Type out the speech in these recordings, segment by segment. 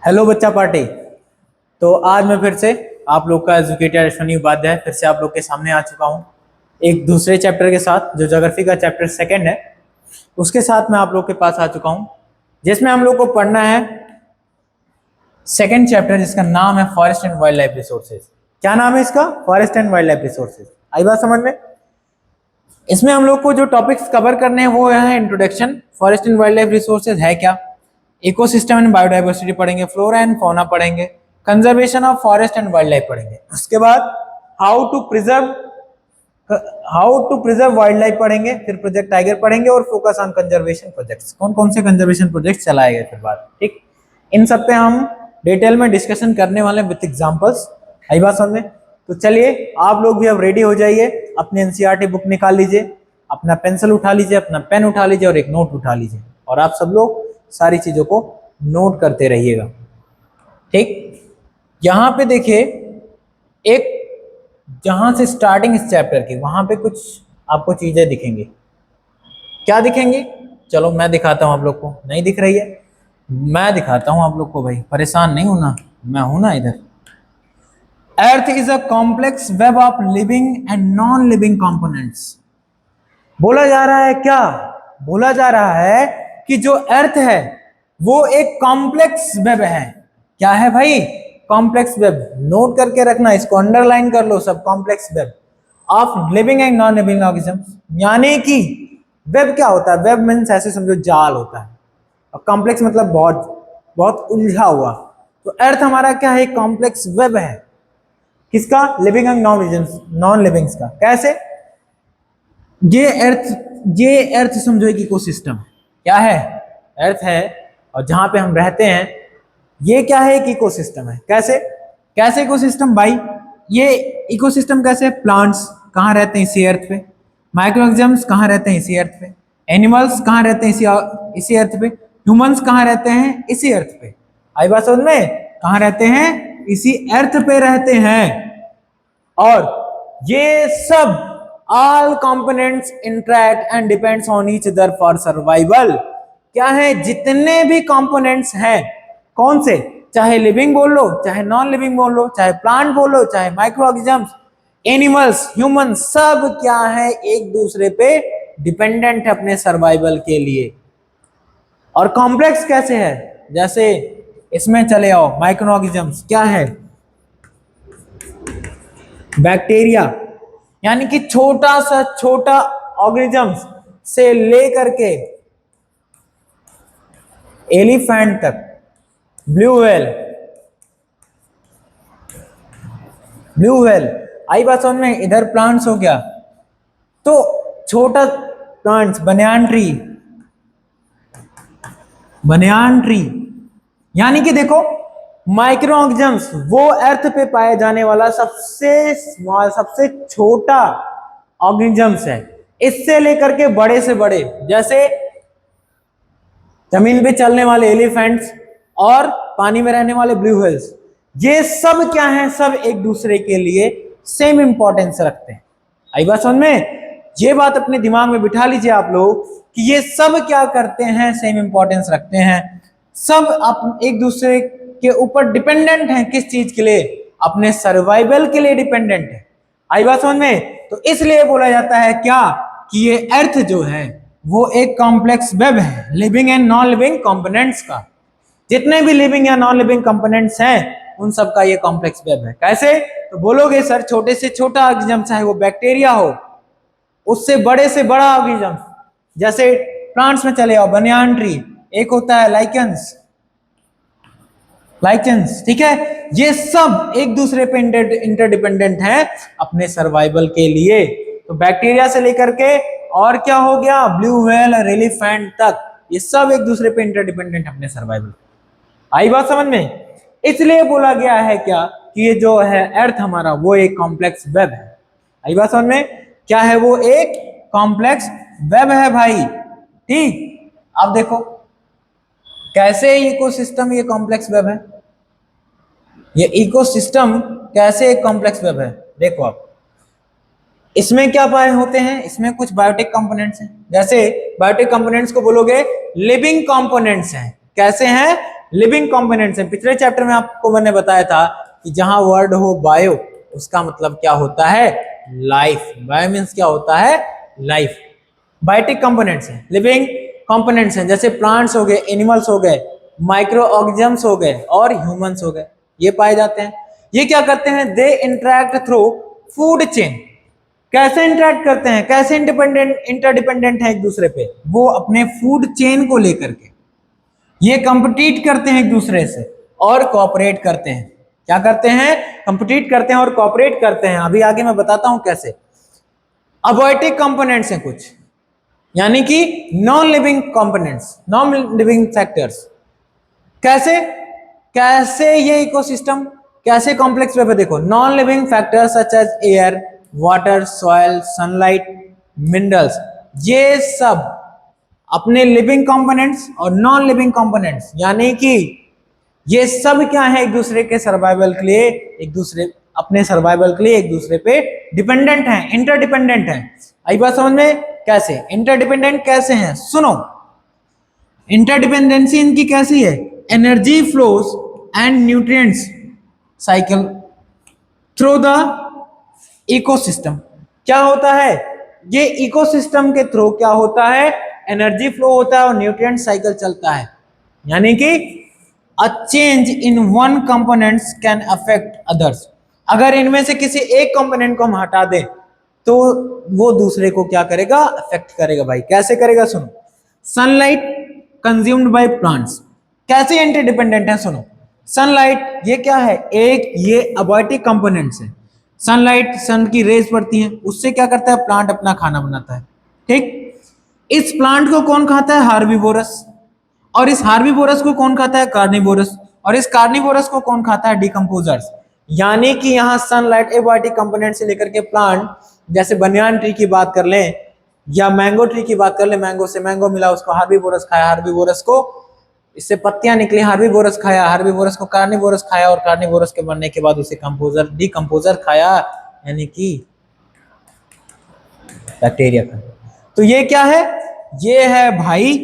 Hello बच्चा party. तो आज मैं फिर से आप लोग का एजुकेटर अश्विनी उपाध्याय फिर से आप लोग के सामने आ चुका हूँ एक दूसरे चैप्टर के साथ, जो ज्योग्राफी का चैप्टर सेकंड है। उसके साथ मैं आप लोग के पास आ चुका हूँ, जिसमें हम लोग को पढ़ना है सेकंड चैप्टर, जिसका नाम है forest and wildlife resources. क्या नाम है इसका? Forest and wildlife resources. आई बात समझ में? इसमें हम लोग को जो टॉपिक्स कवर करने हैं वो है introduction, forest and wildlife resources है क्या, इकोसिस्टम एंड बायोडाइवर्सिटी पढ़ेंगे, फ्लोरा एंड फौना पढ़ेंगे, conservation of forest and wildlife पढ़ेंगे। उसके बाद how to preserve wildlife पढ़ेंगे, फिर प्रोजेक्ट टाइगर पढ़ेंगे और फोकस ऑन कंजर्वेशन प्रोजेक्ट्स। कौन कौन से कंजर्वेशन प्रोजेक्ट चलाए गए फिर बाद, ठीक। इन सब पे हम डिटेल में डिस्कशन करने वाले विद एग्जांपल्स। आई बात समझ में? तो चलिए आप लोग भी अब रेडी हो जाइए, अपने एनसीईआरटी बुक निकाल लीजिए, अपना पेंसिल उठा लीजिए, अपना पेन उठा लीजिए और एक नोट उठा लीजिए, और आप सब लोग सारी चीजों को नोट करते रहिएगा, ठीक। यहां पे देखिए, एक जहां से स्टार्टिंग इस चैप्टर की, वहां पे कुछ आपको चीजें दिखेंगी। क्या दिखेंगी? चलो मैं दिखाता हूं आप लोग को। नहीं दिख रही है? मैं दिखाता हूं आप लोग को भाई, परेशान नहीं होना, मैं हूं ना इधर। Earth is a complex web of living and non living components. बोला जा रहा है क्या? बोला जा रहा है कि जो अर्थ है वो एक कॉम्प्लेक्स वेब है। क्या है भाई? Complex web. नोट करके रखना, इसको अंडरलाइन कर लो सब। Complex web of living and non living organisms. यानी कि वेब क्या होता है? वेब मीन्स ऐसे समझो जाल होता है, और कॉम्प्लेक्स मतलब बहुत बहुत उलझा हुआ। तो अर्थ हमारा क्या है? कॉम्प्लेक्स वेब है। किसका? लिविंग एंड नॉन लिविंग्स का। कैसे? ये अर्थ समझो एक इकोसिस्टम। क्या है? अर्थ है, और जहां पे हम रहते हैं ये क्या है? एक इकोसिस्टम है। कैसे कैसे इकोसिस्टम भाई? ये इकोसिस्टम कैसे? प्लांट्स कहाँ रहते हैं? इसी अर्थ पे। माइक्रोऑर्गेनिजम्स कहाँ रहते हैं? इसी अर्थ पे। एनिमल्स कहाँ रहते हैं? इसी अर्थ पे। ह्यूमंस कहाँ रहते हैं? इसी अर्थ पे। आई बात समझ में? कहाँ रहते हैं? इसी अर्थ पे रहते हैं। और ये सब all components interact and depends on each other for survival। क्या है? जितने भी कंपोनेंट्स हैं, कौन से, चाहे लिविंग बोल लो, चाहे नॉन लिविंग बोल लो, चाहे प्लांट बोलो, चाहे माइक्रोऑर्गेनिजम्स, एनिमल्स, ह्यूमन, सब क्या है? एक दूसरे पे डिपेंडेंट है अपने सर्वाइवल के लिए। और कॉम्प्लेक्स कैसे है? जैसे इसमें चले आओ, माइक्रोऑर्गेनिजम्स क्या है? बैक्टीरिया, यानी कि छोटा सा छोटा ऑर्गेनिजम्स से लेकर के एलिफेंट तक, ब्लू व्हेल। आई बात समझ में? इधर प्लांट्स हो गया, तो छोटा प्लांट्स, बनियान ट्री। यानी कि देखो, माइक्रो ऑर्गेनिजम्स वो अर्थ पे पाए जाने वाला सबसे स्मॉल, सबसे छोटा ऑर्गेनिजम्स है। इससे लेकर के बड़े से बड़े, जैसे जमीन पे चलने वाले एलिफेंट्स और पानी में रहने वाले ब्लू व्हेल्स, ये सब क्या है? सब एक दूसरे के लिए सेम इंपॉर्टेंस रखते हैं। आई बात समझ में? ये बात अपने दिमाग में बिठा लीजिए आप लोग कि ये सब क्या करते हैं? सेम इंपॉर्टेंस रखते हैं। सब एक दूसरे के ऊपर डिपेंडेंट हैं। किस चीज के लिए? अपने सर्वाइवल के लिए डिपेंडेंट है। आई बात समझ में? तो इसलिए बोला जाता है क्या, कि ये अर्थ जो है वो एक कॉम्प्लेक्स वेब है, living and non living components का। जितने भी लिविंग या नॉन लिविंग कंपोनेंट्स हैं उन सब का ये कॉम्प्लेक्स वेब है। कैसे? तो बोलोगे सर, छोटे से छोटा ऑर्गेनिज्म, चाहे वो बैक्टीरिया हो, उससे बड़े से बड़ा ऑर्गेनिज्म, जैसे प्लांट्स में चले आओ, बनियान ट्री, एक होता है लाइकेंस, ठीक है। ये सब एक दूसरे पे इंटरडिपेंडेंट हैं अपने सर्वाइवल के लिए। तो बैक्टीरिया से लेकर के और क्या हो गया, ब्लू व्हेल और एलिफेंट तक, ये सब एक दूसरे पे इंटरडिपेंडेंट अपने सर्वाइवल। आई बात समझ में? इसलिए बोला गया है क्या, कि ये जो है अर्थ हमारा वो एक कॉम्प्लेक्स वेब है। आई बात समझ में? क्या है? वो एक कॉम्प्लेक्स वेब है भाई, ठीक। अब देखो कैसे इकोसिस्टम ये कॉम्प्लेक्स वेब है। ये इकोसिस्टम कैसे एक कॉम्प्लेक्स वेब है? देखो आप, इसमें क्या पाए होते हैं? इसमें कुछ बायोटिक कंपोनेंट्स हैं। जैसे बायोटिक कंपोनेंट्स को बोलोगे लिविंग कंपोनेंट्स हैं। कैसे हैं? लिविंग कंपोनेंट्स हैं। पिछले चैप्टर में आपको मैंने बताया था कि जहां वर्ड हो बायो उसका मतलब क्या होता है, लाइफ। बायो मीन्स क्या होता है, लाइफ। बायोटिक कंपोनेंट्स हैं, लिविंग कंपोनेंट्स हैं, जैसे प्लांट्स हो गए, एनिमल्स हो गए, माइक्रो ऑर्गेनिजम्स हो गए और ह्यूमंस हो गए, ये पाए जाते हैं। ये क्या करते हैं, दे इंटरैक्ट थ्रू फूड चेन। कैसे इंटरैक्ट करते हैं, कैसे इंटरडिपेंडेंट है एक दूसरे पे, वो अपने फूड चेन को लेकर के ये कंपीट करते हैं एक दूसरे से और कोऑपरेट करते हैं। क्या करते हैं, कंपीट करते हैं और कोऑपरेट करते हैं। अभी आगे मैं बताता हूं कैसे। अबायोटिक कंपोनेंट्स हैं कुछ, यानी कि non living components, non living factors. कैसे कैसे ये इकोसिस्टम कैसे कॉम्प्लेक्स वेब है, देखो। Non living factors such as air, water, soil, sunlight, minerals, ये सब अपने लिविंग कंपोनेंट्स और नॉन लिविंग कंपोनेंट्स, यानी कि ये सब क्या है, एक दूसरे के सर्वाइवल के लिए, एक दूसरे अपने सर्वाइवल के लिए एक दूसरे पे डिपेंडेंट हैं, इंटरडिपेंडेंट हैं। आई बात समझ में, कैसे इंटरडिपेंडेंट कैसे हैं, सुनो। इंटरडिपेंडेंसी इनकी कैसी है, energy flows and nutrients cycle through the ecosystem. क्या होता है, ये इकोसिस्टम के थ्रू क्या होता है, एनर्जी फ्लो होता है और न्यूट्रिएंट साइकिल चलता है। यानी कि a change in one components can affect others. अगर इनमें से किसी एक कंपोनेंट को हम हटा दें तो वो दूसरे को क्या करेगा, अफेक्ट करेगा। भाई कैसे करेगा, सुनो। सनलाइट कंज्यूम्ड बाय प्लांट्स, कैसे इंटरडिपेंडेंट है, सुनो। सनलाइट ये क्या है, एक ये अबायोटिक कंपोनेंट्स है। सनलाइट, सन की रेज पड़ती है, उससे क्या करता है, प्लांट अपना खाना बनाता है, ठीक। इस प्लांट को कौन खाता है, हार्बिवोरस, और इस हार्बिवोरस को कौन खाता है, कार्निवोरस, और इस कार्निवोरस को कौन खाता है, डिकम्पोजर्स। यानी कि यहाँ सनलाइट एबायोटिक कंपोनेंट से लेकर के प्लांट, जैसे बनियान ट्री की बात कर लें या मैंगो ट्री की बात कर ले, मैंगो से मैंगो मिला, उसको हार्बिवोरस खाया, हार्बिवोरस को इससे पत्तियां निकली, हार्बिवोरस खाया, हार्बिवोरस को कार्निवोरस खाया, और कार्निवोरस के बनने के बाद उसे कंपोजर डिकम्पोजर खाया, यानी कि बैक्टीरिया खाया। तो ये क्या है, ये है भाई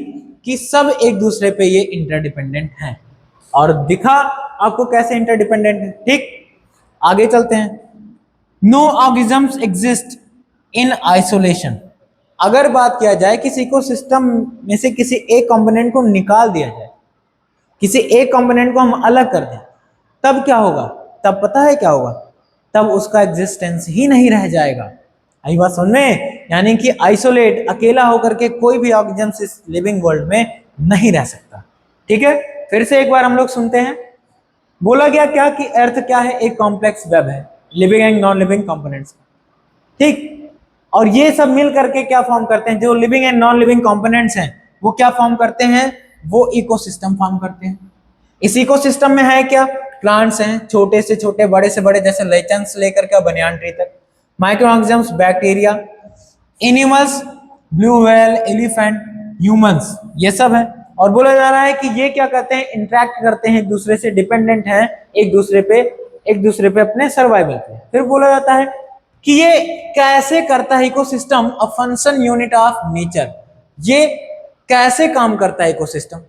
कि सब एक दूसरे पे ये इंटरडिपेंडेंट हैं। और दिखा आपको कैसे इंटरडिपेंडेंट है, ठीक। आगे चलते हैं। No organisms exist in isolation. अगर बात किया जाए किसी इकोसिस्टम में से किसी एक कंपोनेंट को निकाल दिया जाए, किसी एक कंपोनेंट को हम अलग कर दें, तब क्या होगा, तब पता है क्या होगा, तब उसका एग्जिस्टेंस ही नहीं रह जाएगा। आई बात समझ में, यानी कि आइसोलेट, अकेला होकर के कोई भी ऑर्गेनिज्म इस लिविंग वर्ल्ड में नहीं रह सकता, ठीक है। फिर से एक बार हम लोग सुनते हैं। बोला गया क्या कि अर्थ क्या है, एक कॉम्प्लेक्स वेब है living and non living components, ठीक। और ये सब मिल करके क्या फॉर्म करते हैं, जो living and non living components हैं वो क्या फॉर्म करते हैं, वो इकोसिस्टम फॉर्म करते हैं। इस इकोसिस्टम में है क्या, प्लांट्स हैं, छोटे से छोटे, बड़े से बड़े, जैसे लाइचन्स लेकर के बनियान ट्री तक, micro organisms, bacteria, animals, blue whale, elephant, humans, ये सब है। और बोला जा रहा है कि ये क्या करते हैं, इंटरैक्ट करते हैं एक दूसरे से, डिपेंडेंट हैं एक दूसरे पे अपने सर्वाइवल पे। फिर बोला जाता है कि ये कैसे करता है ecosystem, a function unit of nature. ये कैसे काम करता है इकोसिस्टम,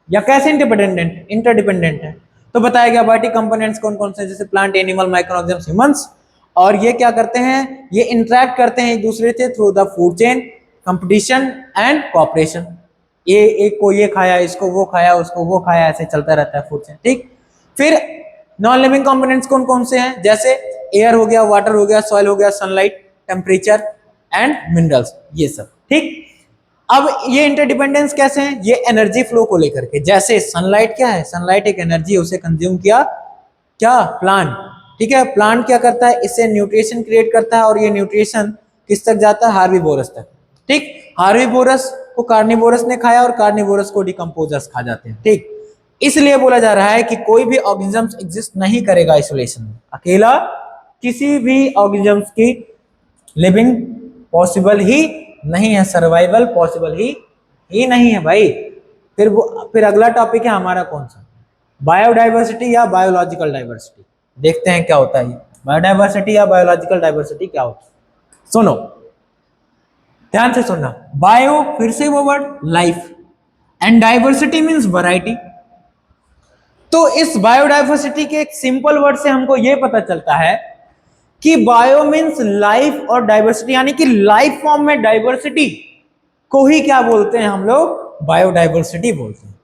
या कैसे इंटरडिपेंडेंट है। तो बताया गया बायोटिक कंपोनेंट्स कौन कौन से, जैसे plant, animal, micro organisms, humans. और ये क्या करते हैं, ये इंटरैक्ट करते हैं एक दूसरे से through the food chain, competition and cooperation. ये एक को ये खाया, इसको वो खाया, उसको वो खाया, ऐसे चलता रहता है फूड चेन, ठीक। फिर नॉन लिविंग कंपोनेंट्स कौन कौन से हैं, जैसे एयर हो गया, वाटर हो गया, सॉइल हो गया, सनलाइट, टेम्परेचर एंड मिनरल्स, ये सब, ठीक। अब ये इंटरडिपेंडेंस कैसे है, ये एनर्जी फ्लो को लेकर के। जैसे सनलाइट क्या है, सनलाइट एक एनर्जी है, उसे कंज्यूम किया क्या, प्लांट, ठीक है। प्लांट क्या करता है, इससे न्यूट्रिशन क्रिएट करता है, और ये न्यूट्रिशन किस तक जाता है, हार्बिवोरस तक, ठीक। हार्बिवोरस को कार्निवोरस ने खाया और कार्निवोरस को डिकम्पोजर्स खा जाते हैं, ठीक। इसलिए बोला जा रहा है कि कोई भी ऑर्गेनिज्म एग्जिस्ट नहीं करेगा आइसोलेशन में, अकेला किसी भी ऑर्गेनिज्म की लिविंग पॉसिबल ही नहीं है, सर्वाइवल पॉसिबल ही नहीं है भाई। फिर अगला टॉपिक है हमारा कौन सा, बायोडाइवर्सिटी या बायोलॉजिकल डाइवर्सिटी। देखते हैं क्या होता है बायोडाइवर्सिटी या बायोलॉजिकल डाइवर्सिटी क्या होता है। सुनो, ध्यान से सुनना। बायो, फिर से वो word, life, and diversity means variety. तो इस बायोडाइवर्सिटी के एक सिंपल वर्ड से हमको यह पता चलता है कि बायो मीन्स लाइफ और डाइवर्सिटी, यानी कि लाइफ फॉर्म में डाइवर्सिटी को ही क्या बोलते हैं हम लोग, बायोडाइवर्सिटी बोलते हैं।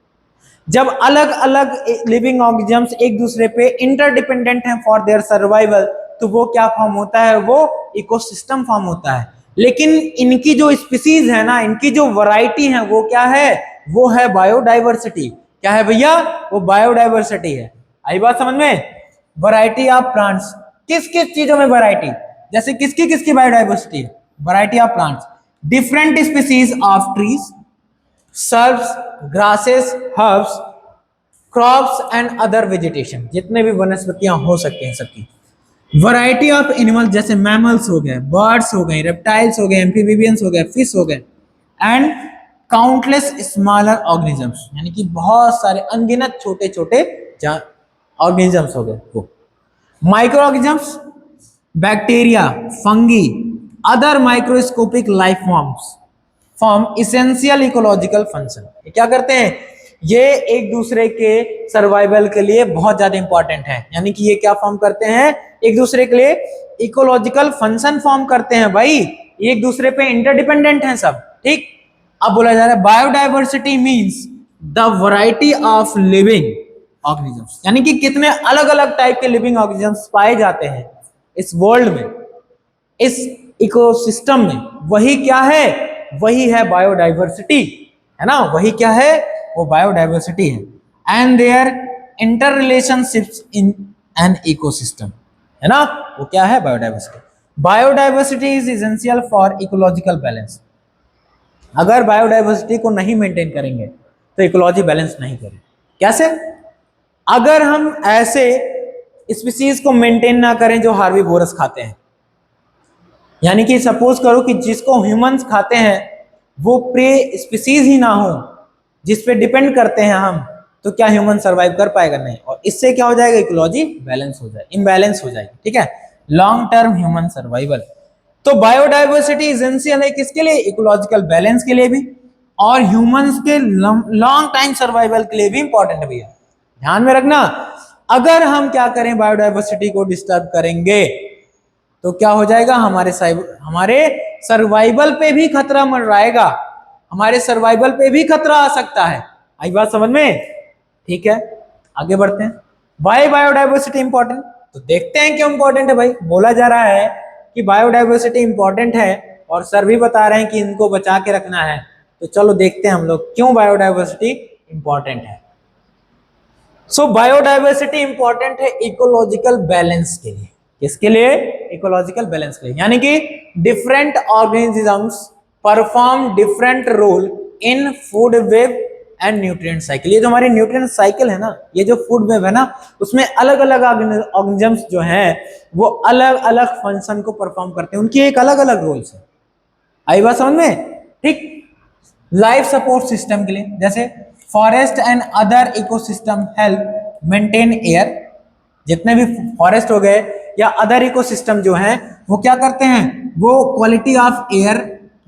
जब अलग अलग लिविंग ऑर्गेनिजम्स एक दूसरे पे इंटरडिपेंडेंट हैं फॉर देयर सर्वाइवल, तो वो क्या फॉर्म होता है, वो इकोसिस्टम फॉर्म होता है। लेकिन इनकी जो स्पीसीज है ना, इनकी जो वैरायटी है वो क्या है, वो है बायोडाइवर्सिटी। क्या है भैया, वो बायोडाइवर्सिटी है। आई बात समझ में? वैरायटी ऑफ प्लांट्स, किस किस चीजों में वैरायटी, जैसे किसकी किसकी बायोडाइवर्सिटी है, variety of plants, different species of trees, shrubs, grasses, herbs, crops and other vegetation, जितने भी वनस्पतियां हो सकते हैं सबकी। वैरायटी ऑफ एनिमल, जैसे मैमल्स हो गए, बर्ड्स हो गए, रेप्टाइल्स हो गए, एम्फीबियंस हो गए, फिश हो गए, एंड काउंटलेस स्मॉलर ऑर्गेनिजम्स, यानी कि बहुत सारे अनगिनत छोटे छोटे ऑर्गेनिजम्स हो गए वो। Micro organisms, bacteria, fungi, other microscopic life form essential ecological function. क्या करते हैं, ये एक दूसरे के सर्वाइवल के लिए बहुत ज्यादा इंपॉर्टेंट है, यानी कि ये क्या फॉर्म करते हैं, एक दूसरे के लिए इकोलॉजिकल फंक्शन फॉर्म करते हैं भाई, एक दूसरे पे इंटरडिपेंडेंट हैं सब, ठीक। अब बोला जा रहा है biodiversity means the variety of living organisms, यानी कि कितने अलग अलग टाइप के लिविंग ऑर्गेनिजम्स पाए जाते हैं इस वर्ल्ड में, इस इकोसिस्टम में, वही क्या है, वही है बायोडाइवर्सिटी, है ना, वही क्या है, वो बायोडाइवर्सिटी है। And their inter relationships in an ecosystem, है ना, वो क्या है, biodiversity. Biodiversity is essential for ecological balance. अगर बायोडाइवर्सिटी को नहीं मेंटेन करेंगे तो इकोलॉजी बैलेंस नहीं करेंगे। कैसे? अगर हम ऐसे स्पीसीज को मेंटेन ना करें जो हार्बीवोरस खाते हैं, यानी कि सपोज करो कि जिसको ह्यूमंस खाते हैं वो प्रे स्पीसीज ही ना हो जिस पे डिपेंड करते हैं हम, तो क्या ह्यूमन सरवाइव कर पाएगा? नहीं। और इससे क्या हो जाएगा, इकोलॉजी बैलेंस हो जाएगी, इम्बैलेंस हो जाएगी, ठीक है, लॉन्ग टर्म ह्यूमन सर्वाइवल। तो बायोडाइवर्सिटी एसेंशियल है किसके लिए, इकोलॉजिकल बैलेंस के लिए भी, और ह्यूमंस के लॉन्ग टाइम सर्वाइवल के लिए भी इंपॉर्टेंट भी है। ध्यान में रखना, अगर हम क्या करें, बायोडाइवर्सिटी को डिस्टर्ब करेंगे तो क्या हो जाएगा, हमारे सर्वाइवल पे भी खतरा मंडराएगा, हमारे सर्वाइवल पे भी खतरा आ सकता है। आई बात समझ में? ठीक है, आगे बढ़ते हैं। वाई बायोडाइवर्सिटी इंपॉर्टेंट, तो देखते हैं क्यों इंपॉर्टेंट है भाई। बोला जा रहा है कि बायोडाइवर्सिटी इंपॉर्टेंट है और सर भी बता रहे हैं कि इनको बचा के रखना है, तो चलो देखते हैं हम लोग क्यों बायोडाइवर्सिटी इंपॉर्टेंट है। सो बायोडाइवर्सिटी इंपॉर्टेंट है इकोलॉजिकल बैलेंस के लिए, किसके लिए, इकोलॉजिकल बैलेंस के लिए, यानी कि different organisms perform different role in food web and nutrient cycle. ये जो हमारी न्यूट्रिएंट साइकिल है ना, ये जो फूड वेब है ना, उसमें अलग अलग ऑर्गेनिजम्स जो हैं वो अलग अलग फंक्शन को परफॉर्म करते हैं, उनकी एक अलग अलग रोल्स है। आई बात समझ में? ठीक। लाइफ सपोर्ट सिस्टम के लिए, जैसे forest and other ecosystem help maintain air, जितने भी फॉरेस्ट हो गए या अदर इकोसिस्टम जो हैं वो क्या करते हैं, वो quality of air,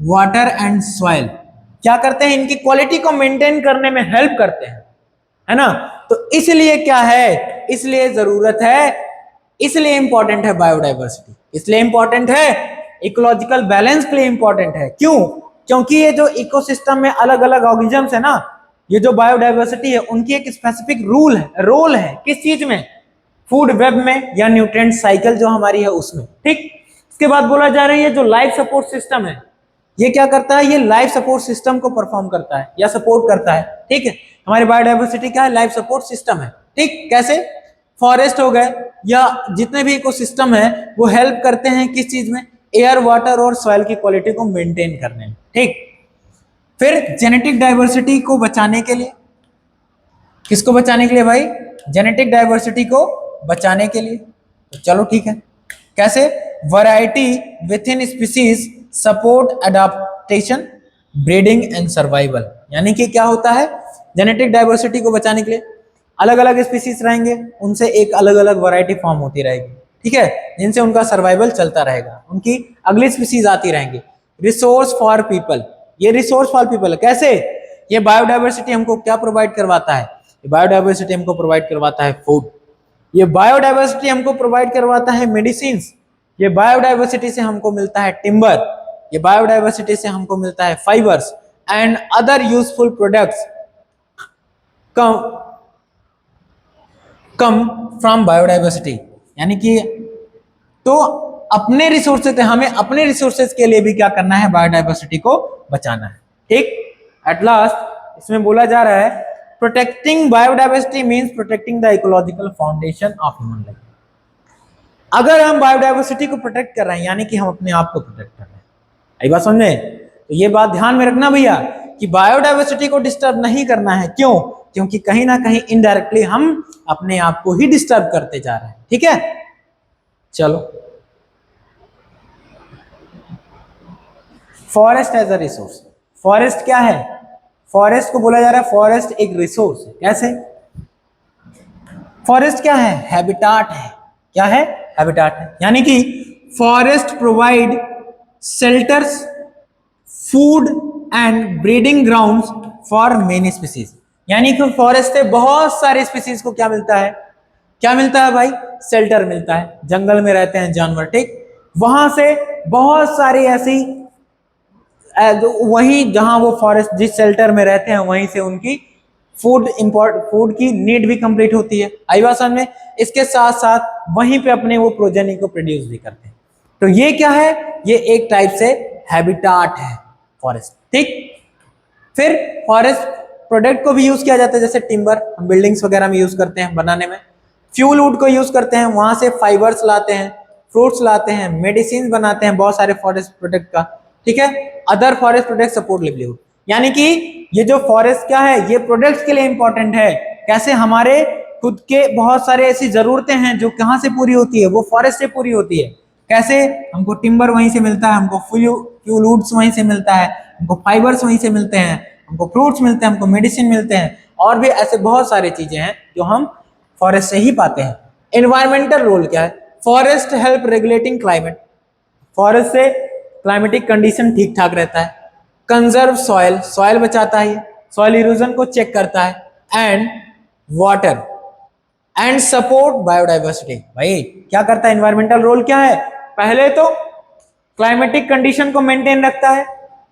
water and soil क्या करते हैं, इनकी क्वालिटी को मेंटेन करने में हेल्प करते हैं, है ना। तो इसलिए क्या है, इसलिए जरूरत है, इसलिए इंपॉर्टेंट है बायोडाइवर्सिटी, इसलिए इंपॉर्टेंट है, इकोलॉजिकल बैलेंस के लिए इंपॉर्टेंट है। क्यों? क्योंकि ये जो इकोसिस्टम में अलग अलग ऑर्गेनिजम्स है ना, ये जो बायोडाइवर्सिटी है उनकी एक स्पेसिफिक रोल है किस चीज में, फूड वेब में या न्यूट्रिएंट साइकिल जो हमारी है उसमें, ठीक। इसके बाद बोला जा रहा है ये जो लाइफ सपोर्ट सिस्टम है ये क्या करता है, ये लाइफ सपोर्ट सिस्टम को परफॉर्म करता है या सपोर्ट करता है, ठीक है। हमारी बायोडाइवर्सिटी क्या है, लाइफ सपोर्ट सिस्टम है, ठीक। कैसे? फॉरेस्ट हो गए या जितने भी इकोसिस्टम है वो हेल्प करते हैं किस चीज में, एयर, वाटर और सॉइल की क्वालिटी को मेंटेन करने में, ठीक। फिर जेनेटिक डाइवर्सिटी को बचाने के लिए, किसको बचाने के लिए भाई, जेनेटिक डाइवर्सिटी को बचाने के लिए। तो चलो ठीक है, कैसे, variety with in species support adaptation, breeding and survival, यानी कि क्या होता है, जेनेटिक डाइवर्सिटी को बचाने के लिए अलग अलग स्पीसीज रहेंगे, उनसे एक अलग अलग वैरायटी फॉर्म होती रहेगी, ठीक है, जिनसे उनका सर्वाइवल चलता रहेगा, उनकी अगली स्पीसीज आती रहेंगी। रिसोर्स फॉर पीपल, ये रिसोर्स फॉर पीपल कैसे, ये बायोडाइवर्सिटी हमको क्या प्रोवाइड करवाता है, बायोडाइवर्सिटी हमको प्रोवाइड करवाता है फूड, ये बायोडाइवर्सिटी हमको प्रोवाइड करवाता है मेडिसिन, ये बायोडाइवर्सिटी से हमको मिलता है टिम्बर, ये बायोडाइवर्सिटी से हमको मिलता है fibres and other useful products come from biodiversity. यानी कि तो अपने रिसोर्सेज, हमें अपने रिसोर्सेज के लिए भी क्या करना है, बायोडाइवर्सिटी को बचाना है। ठीक, एट लास्ट इसमें बोला जा रहा है protecting biodiversity means protecting the ecological foundation of human life. अगर हम बायोडाइवर्सिटी को प्रोटेक्ट कर रहे हैं यानी कि हम अपने आप को प्रोटेक्ट कर रहे हैं। आई बात समझे? तो ये बात ध्यान में रखना भैया कि बायोडाइवर्सिटी को डिस्टर्ब नहीं करना है। क्यों? क्योंकि कहीं ना कहीं इनडायरेक्टली हम अपने आप को ही डिस्टर्ब करते जा रहे हैं। ठीक है, चलो। Forest as a resource, forest क्या है? फॉरेस्ट को बोला जा रहा है फॉरेस्ट एक रिसोर्स है। कैसे? फॉरेस्ट क्या है? हैबिटाट है। क्या है? हैबिटाट है। यानी कि forest provide shelters, food and breeding grounds for many species. यानी कि फॉरेस्ट से बहुत सारे स्पीसीज को क्या मिलता है? क्या मिलता है भाई? शेल्टर मिलता है। जंगल में रहते हैं जानवर, ठीक, वहां से बहुत सारी ऐसी वहीं जहां वो फॉरेस्ट जिस शेल्टर में रहते हैं वहीं से उनकी फूड की नीड भी कंप्लीट होती है। आई बात समझ में? इसके साथ साथ वहीं पे अपने वो प्रोजेनी को प्रोड्यूस भी करते हैं। तो ये क्या है? ये एक टाइप से हैबिटाट है फॉरेस्ट। ठीक, फिर फॉरेस्ट प्रोडक्ट को भी यूज किया जाता है, जैसे टिम्बर हम बिल्डिंग्स वगैरह में यूज करते हैं बनाने में, फ्यूल वुड को यूज करते हैं, वहां से फाइबर्स लाते हैं, फ्रूट्स लाते हैं, मेडिसिन बनाते हैं बहुत सारे फॉरेस्ट प्रोडक्ट का। ठीक है, other forest product support livelihood. यानी कि ये जो फॉरेस्ट क्या है, ये प्रोडक्ट्स के लिए इंपॉर्टेंट है। कैसे? हमारे खुद के बहुत सारे ऐसी जरूरतें हैं जो कहाँ से पूरी होती है, वो फॉरेस्ट से पूरी होती है। कैसे? हमको टिम्बर वहीं से मिलता है, हमको फ्यूल वुड्स वहीं से मिलता है, हमको फाइबर्स वहीं से मिलते हैं, हमको फ्रूट्स मिलते हैं, हमको मेडिसिन मिलते हैं, और भी ऐसे बहुत सारी चीजें हैं जो हम फॉरेस्ट से ही पाते हैं। एनवायरमेंटल रोल क्या है? Forest help regulating climate, forest से क्लाइमेटिक कंडीशन ठीक ठाक रहता है। कंजर्व सॉइल, सॉइल बचाता है, सॉइल इरोजन को चेक करता है, and water and support biodiversity. भाई क्या करता है? एनवायरमेंटल रोल क्या है? पहले तो क्लाइमेटिक कंडीशन को मेंटेन रखता है,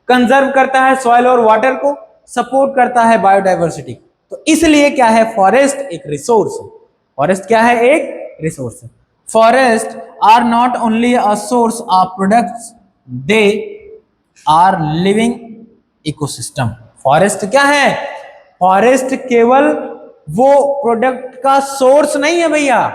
कंजर्व करता है सॉइल और वाटर को, सपोर्ट करता है बायोडाइवर्सिटी। तो इसलिए क्या है? फॉरेस्ट एक रिसोर्स है। फॉरेस्ट क्या है? एक रिसोर्स है। Forest are not only a source of products, they are living ecosystem. Forest क्या है? फॉरेस्ट केवल वो प्रोडक्ट का सोर्स नहीं है भैया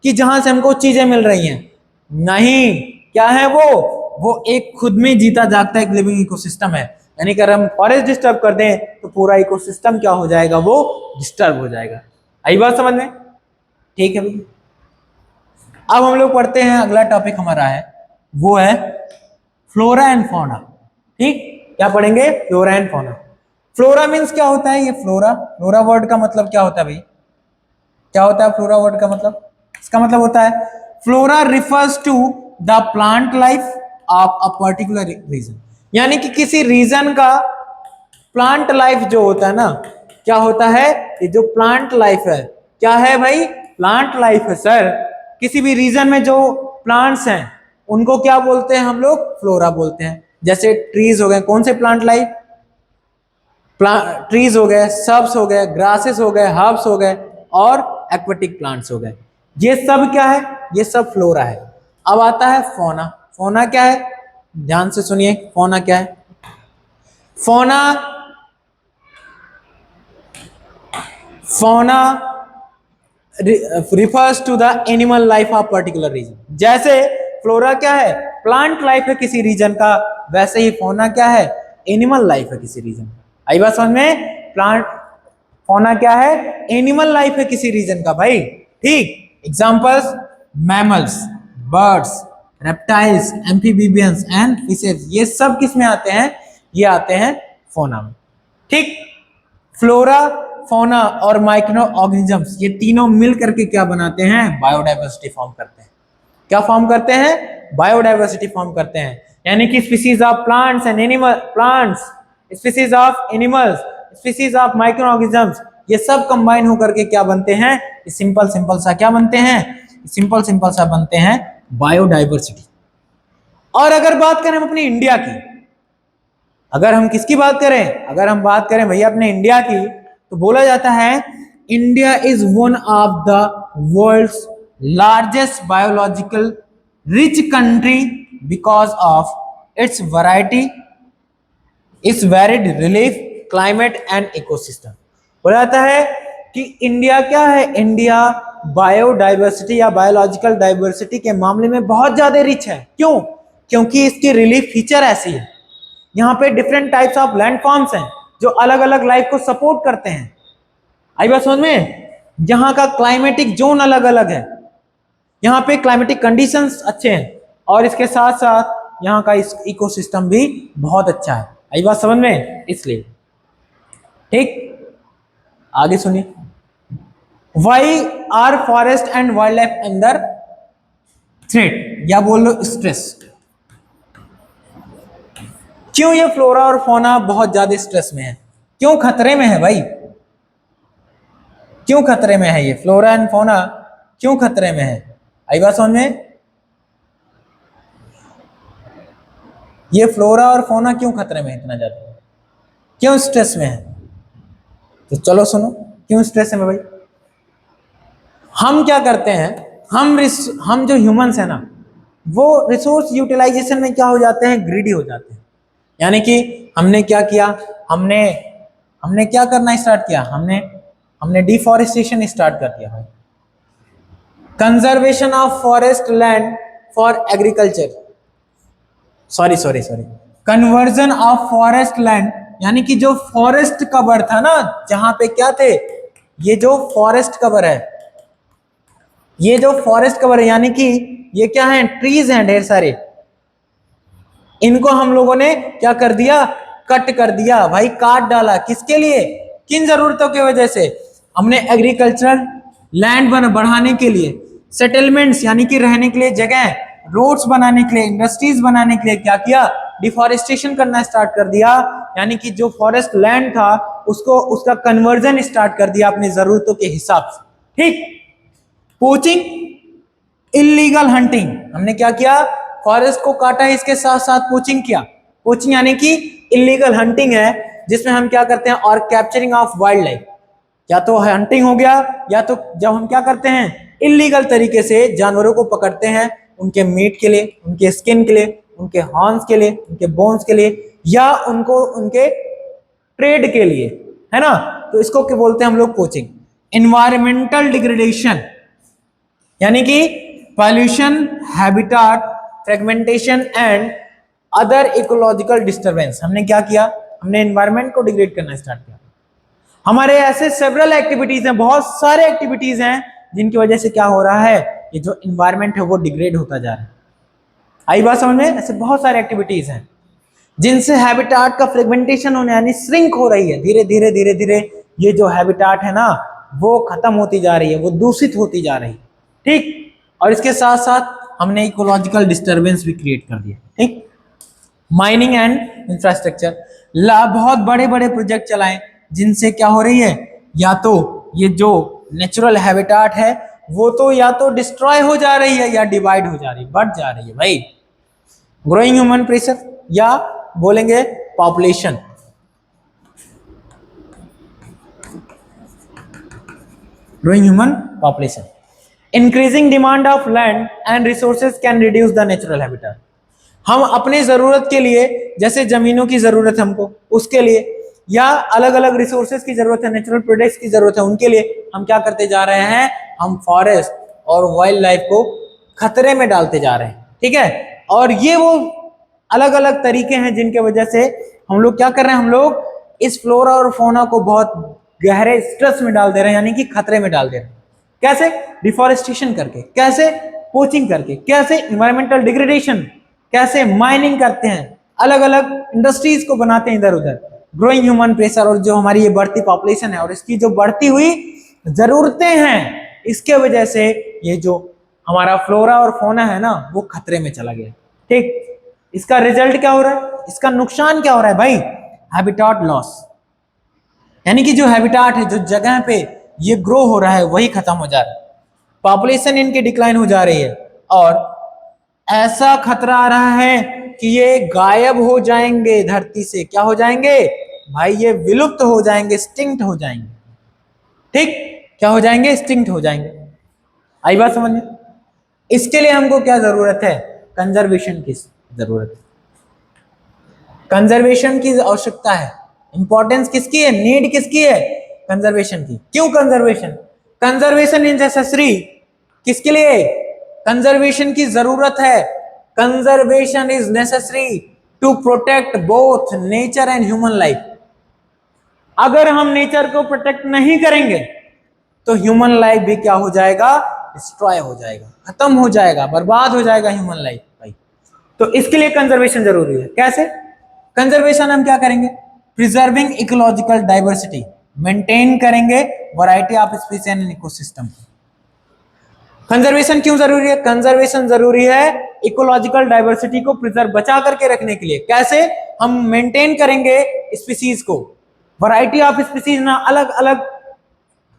कि जहां से हमको चीजें मिल रही हैं, नहीं। क्या है वो एक खुद में जीता जागता एक लिविंग इकोसिस्टम है। यानी कि अगर हम फॉरेस्ट डिस्टर्ब कर दें तो पूरा इकोसिस्टम क्या हो जाएगा? वो डिस्टर्ब हो जाएगा। आई बात समझ में? ठीक है भैया। अब हम लोग पढ़ते हैं, अगला टॉपिक हमारा है वो है फ्लोरा एंड फौना। ठीक, क्या पढ़ेंगे? Flora and fauna. Flora means क्या होता है? ये फ्लोरा, फ्लोरा वर्ड का मतलब क्या होता है भाई? क्या होता है फ्लोरा वर्ड का मतलब? इसका मतलब होता है flora refers to the plant life of a particular region. यानी कि किसी रीजन का प्लांट लाइफ जो होता है ना, क्या होता है? ये जो प्लांट लाइफ है, क्या है भाई? प्लांट लाइफ है सर। किसी भी रीजन में जो प्लांट्स हैं उनको क्या बोलते हैं हम लोग? फ्लोरा बोलते हैं। जैसे ट्रीज हो गए, कौन से प्लांट लाइफ? ट्रीज हो गए, सब्स हो गए, ग्रासेस हो गए, हर्ब्स हो गए, और एक्वेटिक प्लांट्स हो गए। ये सब क्या है? ये सब फ्लोरा है। अब आता है फौना। फौना क्या है? ध्यान से सुनिए, फौना क्या है? Fauna refers to the animal life of particular region. जैसे फ्लोरा क्या है? प्लांट लाइफ है किसी रीजन का, वैसे ही फौना क्या है? एनिमल लाइफ है किसी रीजन का। आई बात समझ में? प्लांट फौना क्या है? एनिमल लाइफ है किसी रीजन का भाई। ठीक, examples mammals, birds, reptiles, amphibians and fishes, ये सब किस में आते हैं? ये आते हैं फौना में। ठीक, फ्लोरा, फौना और माइक्रो ऑर्गेनिजम्स, ये तीनों मिल करके क्या बनाते हैं? बायोडाइवर्सिटी फॉर्म करते हैं। क्या फॉर्म करते हैं? बायोडाइवर्सिटी फॉर्म करते हैं। यानी कि species of plants and animal, plants, species of animals, species of micro organisms, ये सब कंबाइन होकर के क्या बनते हैं, सिंपल सिंपल सा क्या बनते हैं, सिंपल सिंपल सा बनते हैं बायोडाइवर्सिटी। और अगर बात करें हम अपनी इंडिया की, अगर हम किसकी बात करें, अगर हम बात करें भैया अपने इंडिया की, तो बोला जाता है India is one of the world's largest biological rich country because of its variety, its varied relief, climate and ecosystem. बोला जाता है कि इंडिया क्या है, इंडिया बायोडाइवर्सिटी या बायोलॉजिकल डाइवर्सिटी के मामले में बहुत ज्यादा रिच है। क्यों? क्योंकि इसकी रिलीफ फीचर ऐसी है, यहाँ पे डिफरेंट टाइप्स ऑफ लैंडफॉर्म्स हैं जो अलग अलग लाइफ को सपोर्ट करते हैं। आई बात समझ में? यहाँ का क्लाइमेटिक जोन अलग अलग है, यहाँ पे क्लाइमेटिक कंडीशंस अच्छे हैं, और इसके साथ साथ यहाँ का इकोसिस्टम भी बहुत अच्छा है। आई बात समझ में? इसलिए ठीक, आगे सुनिए। Why are forest and wildlife under threat, या बोल लो स्ट्रेस। क्यों ये फ्लोरा और फोना बहुत ज्यादा स्ट्रेस में है, क्यों खतरे में है भाई, क्यों खतरे में है ये फ्लोरा एंड फोना, क्यों खतरे में है? आई बात समझ में? ये फ्लोरा और फोना क्यों खतरे में है इतना ज्यादा, क्यों स्ट्रेस में है? तो चलो सुनो क्यों स्ट्रेस है भाई। हम क्या करते हैं, हम जो ह्यूमंस है ना, वो रिसोर्स यूटिलाइजेशन में क्या हो जाते हैं, ग्रीडी हो जाते हैं। यानी कि हमने क्या किया, हमने क्या करना स्टार्ट किया, हमने डिफॉरेस्टेशन स्टार्ट कर दिया भाई। Conservation of forest land for agriculture, sorry conversion of forest land, यानी कि जो फॉरेस्ट कवर था ना, जहां पे क्या थे, ये जो फॉरेस्ट कवर है, ये जो फॉरेस्ट कवर है, यानी कि ये क्या है, ट्रीज हैं ढेर सारे, इनको हम लोगों ने क्या कर दिया, कट कर दिया भाई, काट डाला। किसके लिए, किन जरूरतों की वजह से? हमने एग्रीकल्चरल लैंड बढ़ाने के लिए, सेटलमेंट्स यानी कि रहने के लिए जगह, रोड्स बनाने के लिए, इंडस्ट्रीज बनाने के लिए क्या किया, डिफॉरेस्टेशन करना स्टार्ट कर दिया। यानी कि जो फॉरेस्ट लैंड था उसका कन्वर्जन स्टार्ट कर दिया अपनी जरूरतों के हिसाब से। ठीक, पोचिंग, इलीगल हंटिंग, हमने क्या किया, फॉरेस्ट को काटा, इसके साथ साथ पोचिंग किया। पोचिंग यानी कि इलीगल हंटिंग है, जिसमें हम क्या करते हैं, और कैप्चरिंग ऑफ वाइल्ड लाइफ, या तो हंटिंग हो गया, या तो जब हम क्या करते हैं, इलीगल तरीके से जानवरों को पकड़ते हैं, उनके मीट के लिए, उनके स्किन के लिए, उनके हॉर्न्स के लिए, उनके बोन्स के लिए, या उनको उनके ट्रेड के लिए, है ना। तो इसको क्या बोलते हैं हम लोग, पोचिंग। एनवायरमेंटल डिग्रेडेशन यानी कि pollution, habitat fragmentation and other ecological disturbance. हमने क्या किया, हमने एनवायरमेंट को डिग्रेड करना स्टार्ट किया। हमारे ऐसे सेवरल एक्टिविटीज हैं, बहुत सारे एक्टिविटीज हैं जिनकी वजह से क्या हो रहा है, ये जो एनवायरमेंट है वो डिग्रेड होता जा रहा है। आई बात समझ में? ऐसे बहुत सारे एक्टिविटीज हैं जिनसे हैबिटाट का फ्रेगमेंटेशन होने यानी श्रिंक हो रही है, धीरे धीरे धीरे धीरे ये जो हैबिटाट है ना वो खत्म होती जा रही है, वो दूषित होती जा रही है। ठीक, और इसके साथ साथ हमने इकोलॉजिकल डिस्टरबेंस भी क्रिएट कर दिया। ठीक, माइनिंग एंड इंफ्रास्ट्रक्चर, बहुत बड़े बड़े प्रोजेक्ट चलाए जिनसे क्या हो रही है, या तो ये जो नेचुरल हैबिटाट है वो तो या तो डिस्ट्रॉय हो जा रही है या डिवाइड हो जा रही है, बढ़ जा रही है भाई। ग्रोइंग ह्यूमन प्रेशर, या बोलेंगे population, growing human population, increasing demand of land and resources can reduce the natural habitat. हम अपने जरूरत के लिए, जैसे जमीनों की जरूरत है हमको, उसके लिए, या अलग अलग रिसोर्सेज की जरूरत है, नेचुरल प्रोडक्ट्स की जरूरत है, उनके लिए हम क्या करते जा रहे हैं, हम फॉरेस्ट और वाइल्ड लाइफ को खतरे में डालते जा रहे हैं। ठीक है, और ये वो अलग अलग तरीके हैं जिनके वजह से हम लोग क्या कर रहे हैं, हम लोग इस फ्लोरा और फोना को बहुत गहरे स्ट्रेस में डाल दे रहे हैं, यानी कि खतरे में डाल दे रहे हैं। कैसे? डिफॉरेस्टेशन करके, कैसे पोचिंग करके, कैसे इन्वायरमेंटल डिग्रेडेशन, कैसे माइनिंग करते हैं, अलग अलग इंडस्ट्रीज को बनाते हैं इधर उधर, ग्रोइंग ह्यूमन प्रेशर, और जो हमारी ये बढ़ती पॉपुलेशन है और इसकी जो बढ़ती हुई जरूरतें हैं, इसके वजह से ये जो हमारा फ्लोरा और फोना है ना वो खतरे में चला गया। ठीक, इसका रिजल्ट क्या हो रहा है, इसका नुकसान क्या हो रहा है भाई, हैबिटाट लॉस, यानी कि जो हैबिटाट है, जो जगह पे ये ग्रो हो रहा है, वही खत्म हो जा रहा है, पॉपुलेशन इनकी डिक्लाइन हो जा रही है, और ऐसा खतरा आ रहा है कि ये गायब हो जाएंगे धरती से। क्या हो जाएंगे भाई? ये विलुप्त हो जाएंगे, एक्सटिंक्ट हो जाएंगे। ठीक, क्या हो जाएंगे? एक्सटिंक्ट हो जाएंगे। आई बात समझ में? इसके लिए हमको क्या जरूरत है? कंजर्वेशन की जरूरत है, कंजर्वेशन की आवश्यकता है। इंपॉर्टेंस किसकी है? नीड किसकी है? कंजर्वेशन की। क्यों कंजर्वेशन? Conservation is necessary. किसके लिए कंजर्वेशन की जरूरत है? Conservation is necessary to protect both nature and human life. अगर हम नेचर को प्रोटेक्ट नहीं करेंगे तो ह्यूमन लाइफ भी क्या हो जाएगा? डिस्ट्रॉय हो जाएगा, खत्म हो जाएगा, बर्बाद हो जाएगा ह्यूमन लाइफ भाई। तो इसके लिए कंजर्वेशन जरूरी है। कैसे कंजर्वेशन हम क्या करेंगे? प्रिजर्विंग इकोलॉजिकल डाइवर्सिटी, मेंटेन करेंगे variety of species and ecosystem. Conservation क्यों जरूरी है? कंजर्वेशन जरूरी है इकोलॉजिकल डाइवर्सिटी को प्रिजर्व, बचा करके रखने के लिए। कैसे हम मेंटेन करेंगे स्पीसीज को? वैरायटी ऑफ स्पीसीज ना, अलग अलग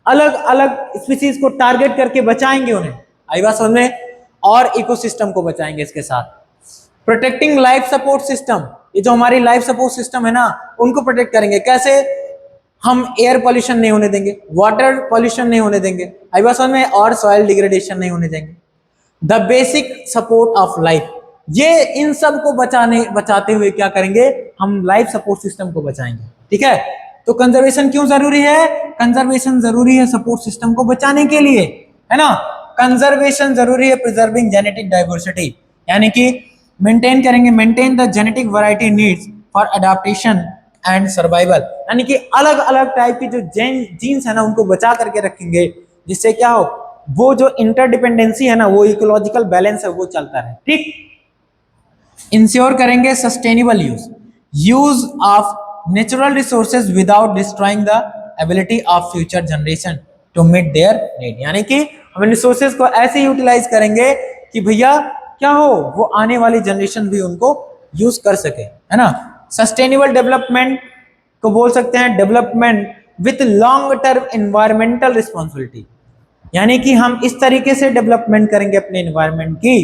अलग अलग स्पीसीज को टारगेट करके बचाएंगे उन्हें। आई बात समझ में? और इकोसिस्टम को बचाएंगे इसके साथ। प्रोटेक्टिंग लाइफ सपोर्ट सिस्टम, ये जो हमारी लाइफ सपोर्ट सिस्टम है ना, उनको प्रोटेक्ट करेंगे। कैसे? हम एयर पॉल्यूशन नहीं होने देंगे, वाटर पॉल्यूशन नहीं होने देंगे, आई बात समझ में, और सॉइल डिग्रेडेशन नहीं होने देंगे। The basic support of life, ये इन सब को बचाते हुए क्या करेंगे? हम लाइफ सपोर्ट सिस्टम को बचाएंगे। ठीक है, तो कंजर्वेशन क्यों जरूरी है? कंजर्वेशन जरूरी है सपोर्ट सिस्टम को बचाने के लिए, है ना। कंजर्वेशन जरूरी है प्रिजर्विंग जेनेटिक डाइवर्सिटी, यानी कि मेंटेन करेंगे, maintain the genetic variety needs for adaptation and survival, यानी कि अलग अलग टाइप की जो जीन्स है ना, उनको बचा करके रखेंगे, जिससे क्या हो, वो जो इंटरडिपेंडेंसी है ना, वो इकोलॉजिकल बैलेंस है, वो चलता है। ठीक, इंश्योर करेंगे sustainable use of natural resources without destroying the ability of future generation to meet their need, यानी कि हम रिसोर्सेज को ऐसे यूटिलाइज करेंगे कि भैया क्या हो, वो आने वाली जनरेशन भी उनको यूज कर सके, है ना। सस्टेनेबल डेवलपमेंट को बोल सकते हैं development with long term environmental responsibility, यानी कि हम इस तरीके से डेवलपमेंट करेंगे अपने एनवायरमेंट की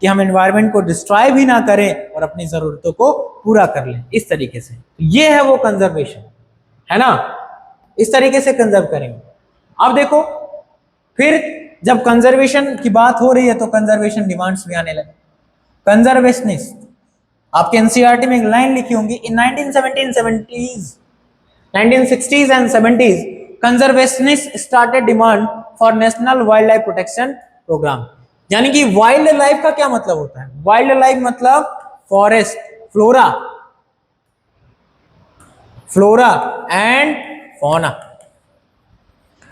कि हम एनवायरमेंट को डिस्ट्रॉय भी ना करें और अपनी जरूरतों को पूरा कर लें, इस तरीके से। ये है वो कंजर्वेशन, है ना, इस तरीके से कंजर्व करेंगे। अब देखो, फिर जब कंजर्वेशन की बात हो रही है तो कंजर्वेशन डिमांड्स भी आने लगे। कंजर्वेशनिस्ट, आपके एनसीईआरटी में एक लाइन लिखी होंगी, in 1970s, 1960s and 70s conservationist started demand for national wildlife protection program, यानी कि वाइल्ड लाइफ का क्या मतलब होता है? वाइल्ड लाइफ मतलब forest, flora, flora and fauna,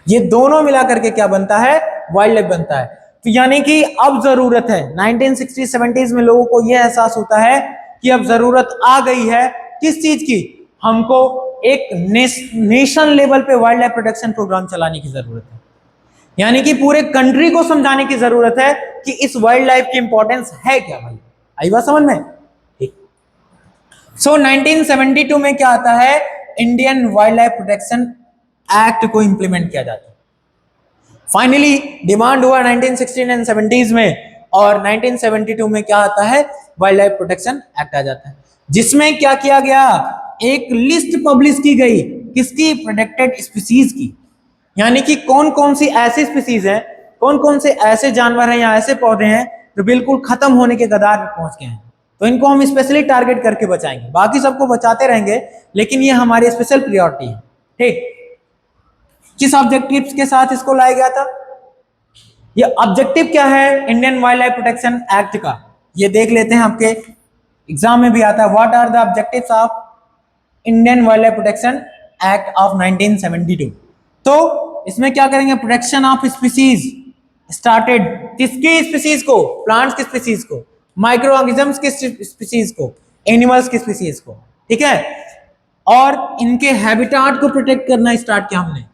ये दोनों मिलाकर के क्या बनता है? वाइल्ड लाइफ बनता है। तो यानी कि अब जरूरत है, 1960s 70s में लोगों को यह एहसास होता है कि अब जरूरत आ गई है किस चीज की? हमको एक नेशन लेवल पे वाइल्ड लाइफ प्रोटेक्शन प्रोग्राम चलाने की जरूरत है, यानी कि पूरे कंट्री को समझाने की जरूरत है कि इस वाइल्ड लाइफ की इंपॉर्टेंस है क्या भाई। आई बात समझ में? ठीक। सो 1972 में क्या आता है? Indian wildlife protection act को इंप्लीमेंट किया जाता है। फाइनली डिमांड हुआ 1960 एंड 70s में, और 1972 में क्या आता है? वाइल्ड लाइफ प्रोटेक्शन एक्ट आ जाता है, जिसमें क्या किया गया? एक लिस्ट पब्लिश की गई, किसकी? प्रोटेक्टेड स्पीसीज की, यानी कि कौन कौन सी ऐसी स्पीसीज हैं, कौन कौन से ऐसे जानवर हैं या ऐसे पौधे हैं जो बिल्कुल खत्म होने के कगार पर पहुंच गए हैं, तो इनको हम स्पेशली टारगेट करके बचाएंगे। बाकी सबको बचाते रहेंगे, लेकिन ये हमारी स्पेशल प्रायोरिटी है। ठीक, किस ऑब्जेक्टिव्स के साथ इसको लाया गया था? ये ऑब्जेक्टिव क्या है Indian wildlife protection act का? ये देख लेते हैं, आपके एग्जाम में भी आता है। What are the objectives of Indian wildlife protection act of 1972? तो इसमें क्या करेंगे? प्रोटेक्शन ऑफ स्पीसीज स्टार्टेड, किसकी स्पीसीज को? प्लांट्स की स्पीसीज को, माइक्रो ऑर्गेनिजम्स की स्पीसीज को, एनिमल्स की स्पीसीज को। ठीक है, और इनके हैबिटाट को प्रोटेक्ट करना स्टार्ट किया हमने।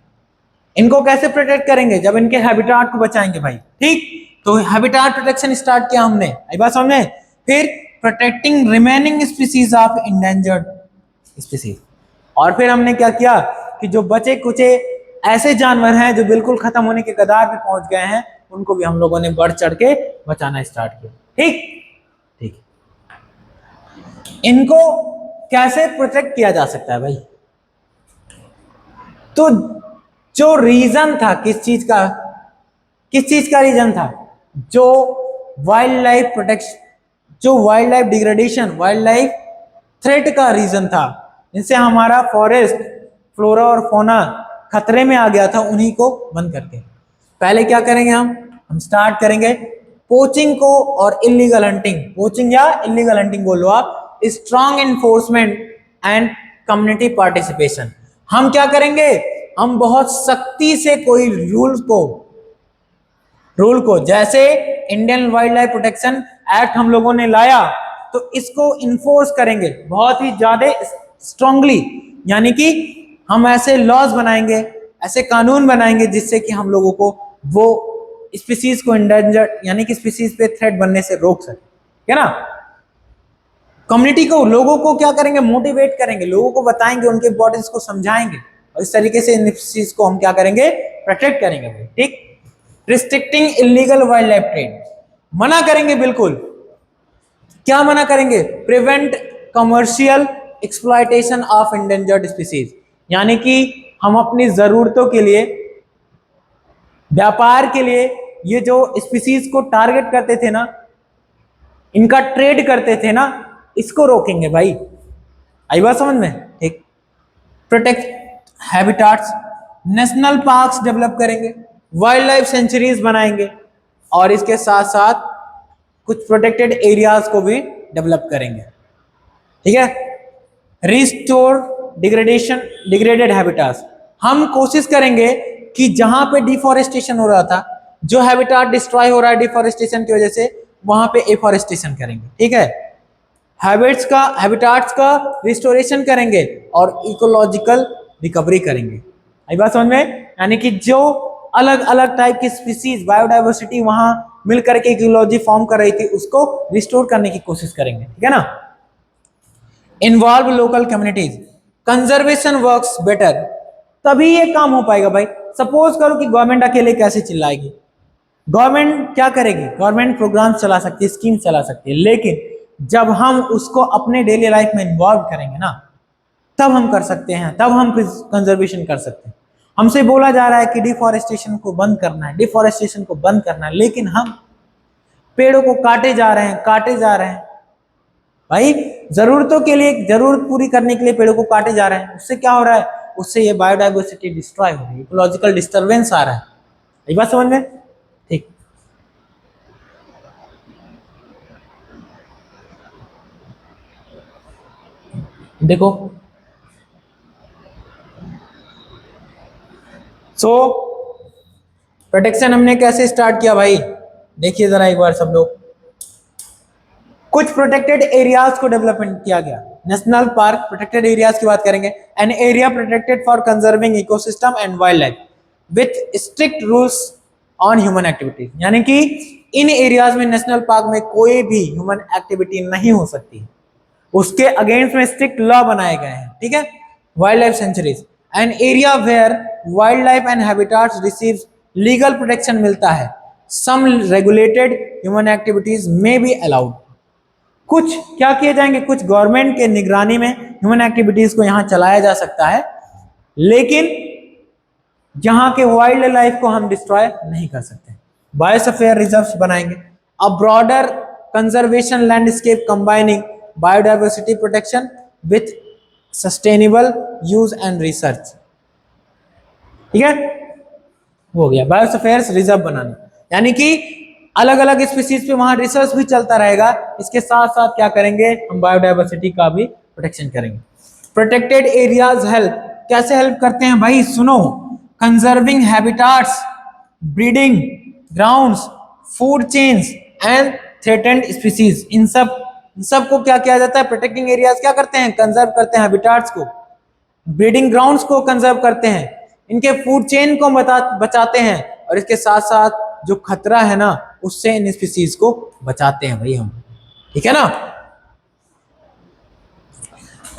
इनको कैसे प्रोटेक्ट करेंगे? जब इनके हैबिटाट को बचाएंगे भाई। ठीक, तो हैबिटाट प्रोटेक्शन स्टार्ट किया हमने, आई बात समझ में। फिर protecting remaining species of endangered species, और फिर हमने क्या किया कि कि जो बचे कुचे ऐसे जानवर हैं जो बिल्कुल खत्म होने के कगार पे पहुंच गए हैं, उनको भी हम लोगों ने बढ़ चढ़ के बचाना स्टार्ट किया। ठीक ठीक। इनको कैसे प्रोटेक्ट किया जा सकता है भाई? तो जो रीजन था किस चीज का रीजन था? जो वाइल्ड लाइफ प्रोटेक्शन, जो wild life degradation, wild life threat का रीजन था, जिनसे हमारा फॉरेस्ट फ्लोरा और फौना खतरे में आ गया था, उन्हीं को बंद करके पहले क्या करेंगे? हम स्टार्ट करेंगे पोचिंग को और इलीगल हंटिंग, पोचिंग या इलीगल हंटिंग बोलो आप, strong enforcement and community participation. हम क्या करेंगे? हम बहुत सख्ती से कोई रूल को जैसे Indian wildlife protection act हम लोगों ने लाया, तो इसको इन्फोर्स करेंगे बहुत ही ज्यादा स्ट्रांगली, यानी कि हम ऐसे लॉज बनाएंगे, ऐसे कानून बनाएंगे जिससे कि हम लोगों को वो स्पीसीज को इंडेंजर यानी कि स्पीसीज पे थ्रेट बनने से रोक सके, है ना। कम्युनिटी को, लोगों को क्या करेंगे? मोटिवेट करेंगे, लोगों को बताएंगे, उनके इंपॉर्टेंस को समझाएंगे, और इस तरीके से इन स्पीसीज को हम क्या करेंगे? प्रोटेक्ट करेंगे भाई। ठीक। Restricting illegal wild life trade, मना करेंगे बिल्कुल। क्या मना करेंगे? Prevent commercial exploitation of endangered species, यानी कि हम अपनी जरूरतों के लिए, व्यापार के लिए ये जो स्पीसीज को टारगेट करते थे ना, इनका ट्रेड करते थे ना, इसको रोकेंगे भाई। आई बात समझ में? ठीक। Protect habitats, national parks develop करेंगे, वाइल्ड लाइफ सेंचुरीज बनाएंगे, और इसके साथ साथ कुछ प्रोटेक्टेड एरियाज को भी डेवलप करेंगे। ठीक है। रिस्टोर डिग्रेडेड हैबिटाट्स, हम कोशिश करेंगे कि जहां पे डिफॉरेस्टेशन हो रहा था, जो हैबिटाट डिस्ट्रॉय हो रहा है डिफॉरेस्टेशन की वजह से, वहां पे एफॉरेस्टेशन करेंगे। ठीक है। हैबिटाट्स का रिस्टोरेशन करेंगे और इकोलॉजिकल रिकवरी करेंगे। आई बात समझ में? यानी कि जो अलग अलग टाइप की स्पीसीज, बायोडाइवर्सिटी वहां मिलकर के इकोलॉजी फॉर्म कर रही थी, उसको रिस्टोर करने की कोशिश करेंगे। ठीक है ना। Involve local communities, conservation works better, तभी ये काम हो पाएगा भाई। सपोज करो कि गवर्नमेंट अकेले कैसे चिल्लाएगी? गवर्नमेंट क्या करेगी? गवर्नमेंट प्रोग्राम चला सकती है, स्कीम चला सकती है, लेकिन जब हम उसको अपने डेली लाइफ में इन्वॉल्व करेंगे ना, तब हम कर सकते हैं, तब हम कंजर्वेशन कर सकते हैं। हमसे बोला जा रहा है कि डिफॉरेस्टेशन को बंद करना है, डिफॉरेस्टेशन को बंद करना है, लेकिन हम पेड़ों को काटे जा रहे हैं भाई। जरूरतों के लिए, जरूरत पूरी करने के लिए पेड़ों को काटे जा रहे हैं। उससे क्या हो रहा है? उससे ये बायोडाइवर्सिटी डिस्ट्रॉय हो रही है, इकोलॉजिकल डिस्टर्बेंस आ रहा है। ये बात समझ में? ठीक। देखो, प्रोटेक्शन हमने कैसे स्टार्ट किया भाई? देखिए जरा एक बार सब लोग। कुछ प्रोटेक्टेड एरियाज को डेवलपमेंट किया गया। नेशनल पार्क, प्रोटेक्टेड एरियाज की बात करेंगे। An area protected for conserving ecosystem and wild life with strict rules on human activity, यानी कि इन एरियाज में, नेशनल पार्क में कोई भी ह्यूमन एक्टिविटी नहीं हो सकती, उसके अगेंस्ट में स्ट्रिक्ट लॉ बनाए गए हैं। ठीक है। Wildlife sanctuaries, an area where wildlife and habitats receive legal protection मिलता है। सम रेगुलेटेड ह्यूमन एक्टिविटीज में बी अलाउड, कुछ क्या किए जाएंगे? कुछ गवर्नमेंट के निगरानी में ह्यूमन एक्टिविटीज को यहां चलाया जा सकता है, लेकिन जहां के वाइल्ड लाइफ को हम डिस्ट्रॉय नहीं कर सकते। बायोस्फीयर रिजर्व्स बनाएंगे। A broader conservation landscape combining biodiversity protection with sustainable use and research. ठीक है, हो गया बायोस्फीयर रिजर्व बनाना, यानी कि अलग अलग स्पीसीज पे वहां रिसर्च भी चलता रहेगा। इसके साथ साथ क्या करेंगे? हम बायोडाइवर्सिटी का भी प्रोटेक्शन करेंगे। प्रोटेक्टेड एरियाज हेल्प, कैसे हेल्प करते हैं भाई? सुनो, conserving habitats, breeding grounds, food chains and threatened species, इन सब को क्या किया जाता है? प्रोटेक्टिंग एरियाज क्या करते हैं? कंजर्व करते हैं हैबिटाट्स को, ब्रीडिंग ग्राउंड्स को कंजर्व करते हैं, इनके फूड चेन को बचाते हैं, और इसके साथ साथ जो खतरा है ना, उससे इन स्पीसीज को बचाते हैं भाई हम। ठीक है ना।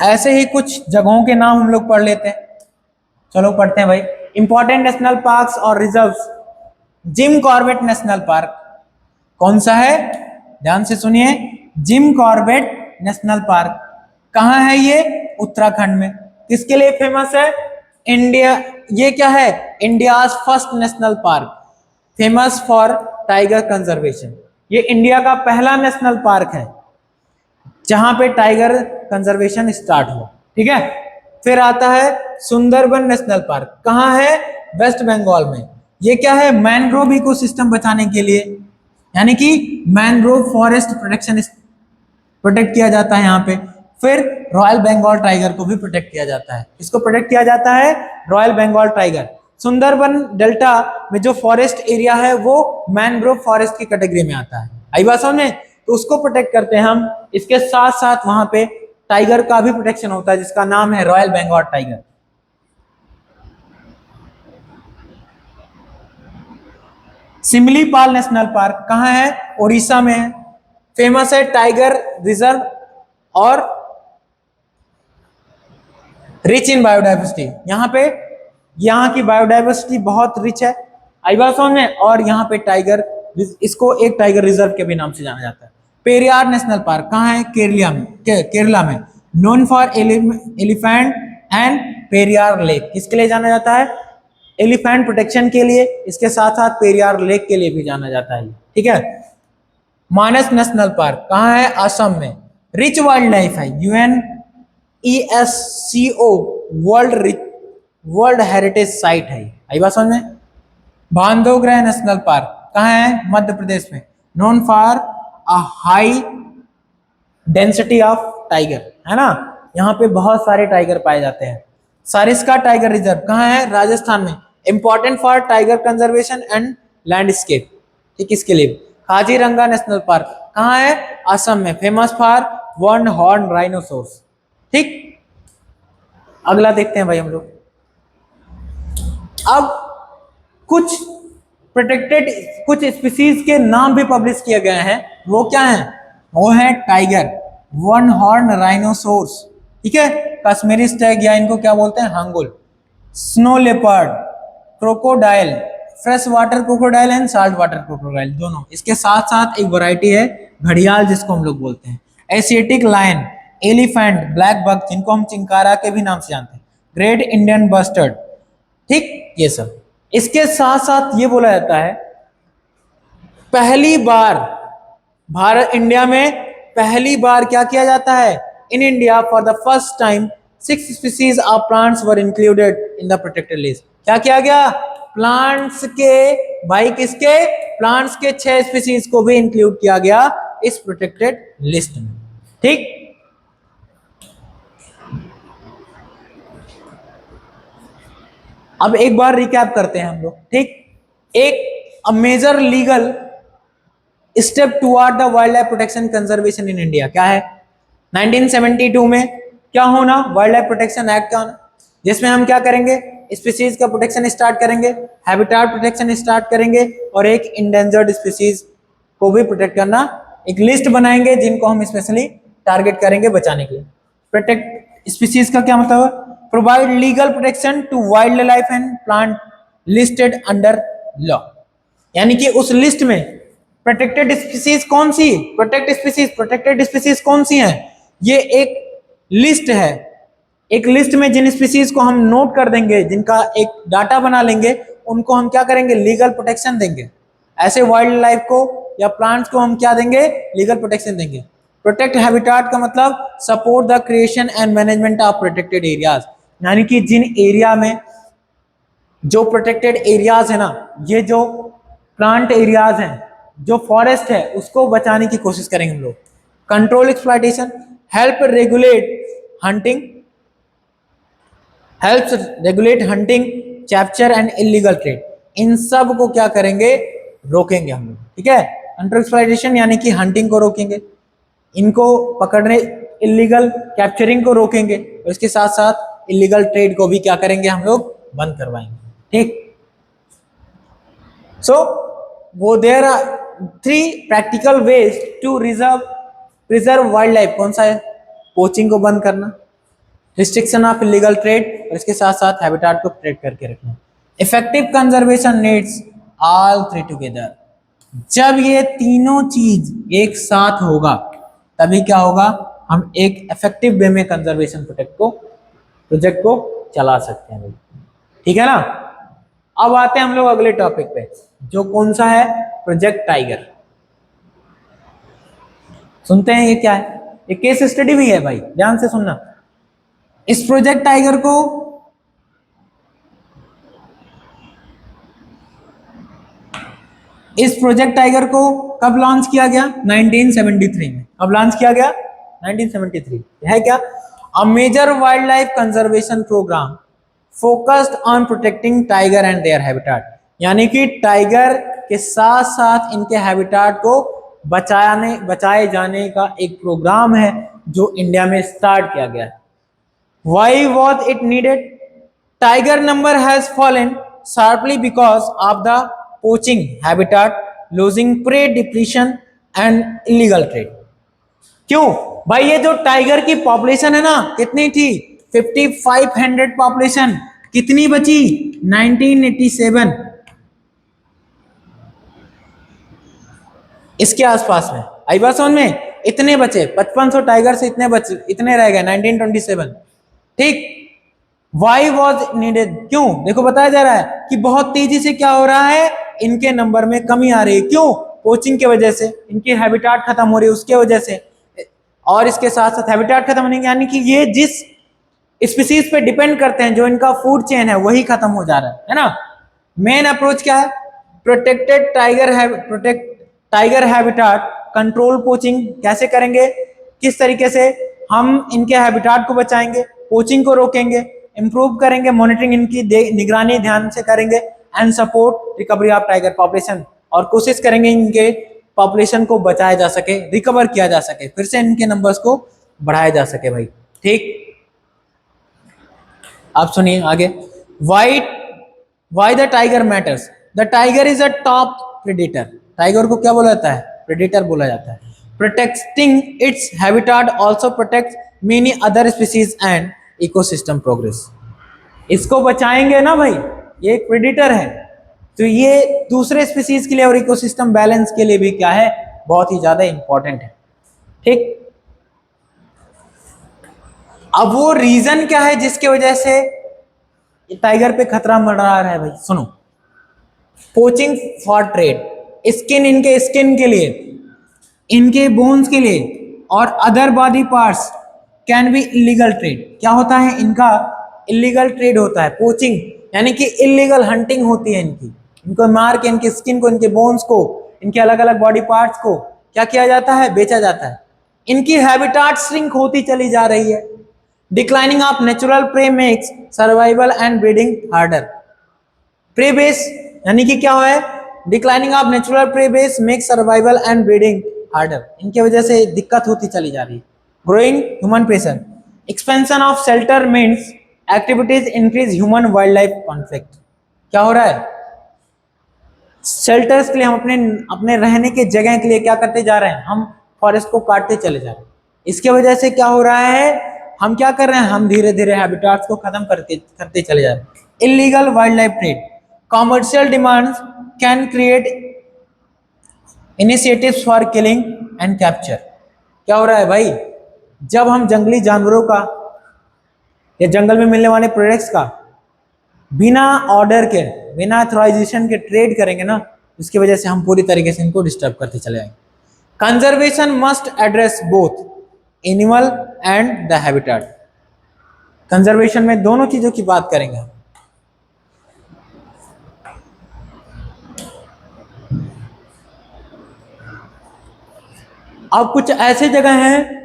ऐसे ही कुछ जगहों के नाम हम लोग पढ़ लेते हैं। चलो पढ़ते हैं भाई। इंपॉर्टेंट नेशनल पार्क्स और reserves. Jim Corbett national park कौन सा है, ध्यान से सुनिए। जिम कॉर्बेट नेशनल पार्क कहाँ है ये, उत्तराखंड में। किसके लिए फेमस है, इंडिया, ये क्या है, India's first national park, famous for tiger conservation. ये इंडिया का पहला नेशनल पार्क है जहां पे टाइगर कंजर्वेशन स्टार्ट हुआ, ठीक है। फिर आता है सुंदरबन नेशनल पार्क, कहाँ है, वेस्ट बंगाल में। ये क्या है, मैनग्रोव इकोसिस्टम बचाने के लिए, यानी कि मैनग्रोव फॉरेस्ट प्रोटेक्शन प्रोटेक्ट किया जाता है यहाँ पे। फिर रॉयल बंगाल टाइगर को भी प्रोटेक्ट किया जाता है। इसको प्रोटेक्ट किया जाता है, royal Bengal tiger. Sundarban delta में जो फॉरेस्ट एरिया है वो मैनग्रोव फॉरेस्ट की कैटेगरी में आता है। आई बात समझ में, तो उसको प्रोटेक्ट करते हैं हम। इसके साथ साथ वहां पे टाइगर का भी प्रोटेक्शन होता है जिसका नाम है royal Bengal tiger. Similipal national park कहाँ है, उड़ीसा में है। फेमस है टाइगर रिजर्व और रिच इन बायोडाइवर्सिटी। यहाँ पे, यहाँ की बायोडाइवर्सिटी बहुत रिच है, आई बात समझ में। और यहाँ पे टाइगर, इसको एक टाइगर रिजर्व के भी नाम से जाना जाता है। पेरियार नेशनल पार्क कहाँ है, केरला में, केरला में। Known for elephant and Periyar lake, किसके लिए जाना जाता है, एलिफेंट प्रोटेक्शन के लिए। इसके साथ साथ पेरियार लेक के लिए भी जाना जाता है, ठीक है। मानस नेशनल पार्क कहाँ है, असम में। रिच वाइल्ड लाइफ है, UNESCO वर्ल्ड हेरिटेज साइट है, आई बात समझ में। बांधवगढ़ नेशनल पार्क कहाँ है, मध्य प्रदेश में। Known for a high density of tiger, है ना, यहाँ पे बहुत सारे टाइगर पाए जाते हैं। सारिस्का टाइगर रिजर्व कहाँ है, राजस्थान में। Important for tiger conservation and landscape, ठीक, इसके लिए। काजीरंगा नेशनल पार्क कहाँ है, असम में। Famous for one horn rhinoceros, ठीक। अगला देखते हैं भाई हम लोग। अब कुछ प्रोटेक्टेड, कुछ स्पीसीज के नाम भी पब्लिश किए गए हैं। वो क्या है, वो है टाइगर, वन हॉर्न राइनोसोर्स, ठीक है, कश्मीरी स्टैग या इनको क्या बोलते हैं, hangul, snow leopard, crocodile, fresh water crocodile and salt water crocodile दोनों। इसके साथ साथ एक वैरायटी है घड़ियाल जिसको हम लोग बोलते हैं, Asiatic lion, elephant, blackbuck जिनको हम चिंकारा के भी नाम से जानते हैं, ग्रेट इंडियन बस्टर्ड, ठीक, ये सब। इसके साथ साथ ये बोला जाता है पहली बार भारत, इंडिया में पहली बार क्या किया जाता है, in India for the first time 6 species of plants were included in the protected list. क्या किया गया, प्लांट्स के, भाई किसके, प्लांट्स के 6 स्पीसीज को भी इंक्लूड किया गया इस प्रोटेक्टेड लिस्ट में, ठीक। अब एक बार रिकैप करते हैं हम लोग, ठीक। एक major legal step toward the wildlife protection conservation in India क्या है, 1972 में क्या होना, वाइल्ड लाइफ प्रोटेक्शन एक्ट का होना, जिसमें हम क्या करेंगे, स्पीसीज का प्रोटेक्शन स्टार्ट करेंगे, हैबिटेट प्रोटेक्शन स्टार्ट करेंगे, और एक इंडेंजर्ड स्पीसीज को भी प्रोटेक्ट करना, एक लिस्ट बनाएंगे जिनको हम स्पेशली टारगेट करेंगे बचाने के लिए। प्रोटेक्ट स्पीसीज का क्या मतलब है, provide legal protection to wildlife and plant listed under law, यानी कि उस लिस्ट में प्रोटेक्टेड स्पीसीज कौन सी, प्रोटेक्टेड स्पीसीज कौन सी हैं, ये एक लिस्ट है। एक लिस्ट में जिन स्पीसीज को हम नोट कर देंगे, जिनका एक डाटा बना लेंगे, उनको हम क्या करेंगे, लीगल प्रोटेक्शन देंगे। ऐसे वाइल्ड लाइफ को या प्लांट्स को हम क्या देंगे, लीगल प्रोटेक्शन देंगे। प्रोटेक्ट हैबिटेट का मतलब support the creation and management of protected areas, यानी कि जिन एरिया में जो प्रोटेक्टेड एरियाज है ना, ये जो प्लांट एरियाज हैं, जो फॉरेस्ट है, उसको बचाने की कोशिश करेंगे हम लोग। Control exploitation, help regulate hunting, capture and illegal trade, इन सब को क्या करेंगे, रोकेंगे हम लोग, ठीक है। कंट्रोल एक्सप्लॉयटेशन यानी कि हंटिंग को रोकेंगे, इनको पकड़ने, इलीगल कैप्चरिंग को रोकेंगे, और इसके साथ साथ इलीगल ट्रेड को भी क्या करेंगे, हम लोग बंद करवाएंगे, ठीक। सो वो there are 3 practical ways to preserve wildlife. कौन सा है, पोचिंग को बंद करना, रिस्ट्रिक्शन ऑफ इलीगल ट्रेड और इसके साथ साथ हैबिटाट को प्रोटेक्ट करके रखना। Effective conservation needs all three together. जब ये तीनों चीज एक साथ होगा तभी क्या होगा, हम एक इफेक्टिव वे में कंजर्वेशन प्रोजेक्ट को चला सकते हैं। ठीक है ना। अब आते हैं हम लोग अगले टॉपिक पे, जो कौन सा है, प्रोजेक्ट टाइगर। सुनते हैं ये क्या है, ये केस स्टडी भी है भाई, ध्यान से सुनना। इस प्रोजेक्ट टाइगर को कब लॉन्च किया गया, 1973 में। कब लॉन्च किया गया, 1973। है क्या, a major wildlife conservation program focused on protecting tiger and their habitat. यानी कि टाइगर के साथ साथ इनके हैबिटाट को बचाए जाने का एक प्रोग्राम है जो इंडिया में स्टार्ट किया गया है। Why was it needed? Tiger number has fallen sharply because of the poaching, habitat losing, prey depletion and illegal trade. क्यों भाई, ये जो टाइगर की पॉपुलेशन है ना, कितनी थी, 5500 पॉपुलेशन, कितनी बची, 1987 इसके आसपास में। आई बात समझ में, इतने बचे, 5500 टाइगर से इतने रह गए 1927। ठीक, वाई वॉज नीडेड, क्यों, देखो बताया जा रहा है कि बहुत तेजी से क्या हो रहा है, इनके नंबर में कमी आ रही है। क्यों, पोचिंग की वजह से, इनकी हैबिटाट खत्म हो रही है उसके वजह से, और इसके साथ साथ हैबिटाट खत्म होने यानी कि ये जिस स्पीसीज पे डिपेंड करते हैं, जो इनका फूड चेन है, वही खत्म हो जा रहा है ना। मेन अप्रोच क्या है, protect tiger habitat, control poaching कैसे करेंगे, किस तरीके से हम इनके हैबिटाट को बचाएंगे, पोचिंग को रोकेंगे, इंप्रूव करेंगे, मॉनिटरिंग इनकी निगरानी ध्यान से करेंगे, and support recovery of tiger population, और कोशिश करेंगे इनके पॉपुलेशन को बचाया जा सके, रिकवर किया जा सके, फिर से इनके नंबर्स को बढ़ाया जा सके भाई। ठीक, आप सुनिए आगे। Why the tiger matters, the tiger is a top predator. Tiger को क्या बोला जाता है, प्रेडेटर बोला जाता है। Protecting it's habitat also protects many other species and ecosystem progress. इसको बचाएंगे ना भाई, ये एक प्रेडेटर है, तो ये दूसरे स्पीसीज के लिए और इकोसिस्टम बैलेंस के लिए भी क्या है, बहुत ही ज्यादा इंपॉर्टेंट है। ठीक, अब वो रीजन क्या है जिसके वजह से टाइगर पे खतरा मंडरा रहा है भाई, सुनो। पोचिंग फॉर ट्रेड, इनके स्किन के लिए, इनके बोन्स के लिए, और other body parts can be illegal trade. क्या होता है, इनका इलीगल ट्रेड होता है, पोचिंग यानी कि इलीगल हंटिंग होती है इनकी, इनको मार के इनके स्किन को, इनके बोन्स को, इनके अलग अलग बॉडी पार्ट्स को क्या किया जाता है, बेचा जाता है। इनकी हैबिटाट श्रिंक होती चली जा रही है। Declining of natural prey makes survival and breeding harder. Prey base यानी कि क्या है, declining of natural prey base makes survival and breeding harder, इनकी वजह से दिक्कत होती चली जा रही है। Growing human pressure, expansion of shelter means activities increase human wildlife conflict. क्या हो रहा है, शेल्टर्स के लिए, हम अपने रहने के जगह के लिए क्या करते जा रहे हैं, हम फॉरेस्ट को काटते चले जा रहे हैं। इसके वजह से क्या हो रहा है, हम क्या कर रहे हैं, हम धीरे धीरे हैबिटाट्स को खत्म करते चले जा रहे हैं। Illegal wild life trade, commercial demands can create initiatives for killing and capture. क्या हो रहा है भाई, जब हम जंगली जानवरों का या जंगल में मिलने वाले प्रोडक्ट्स का बिना ऑर्डर के, बिना ऑथराइजेशन के ट्रेड करेंगे ना, इसकी वजह से हम पूरी तरीके से इनको डिस्टर्ब करते चले जाएंगे। Conservation must address both animal and the habitat. Conservation में दोनों चीजों की बात करेंगे। अब कुछ ऐसे जगह हैं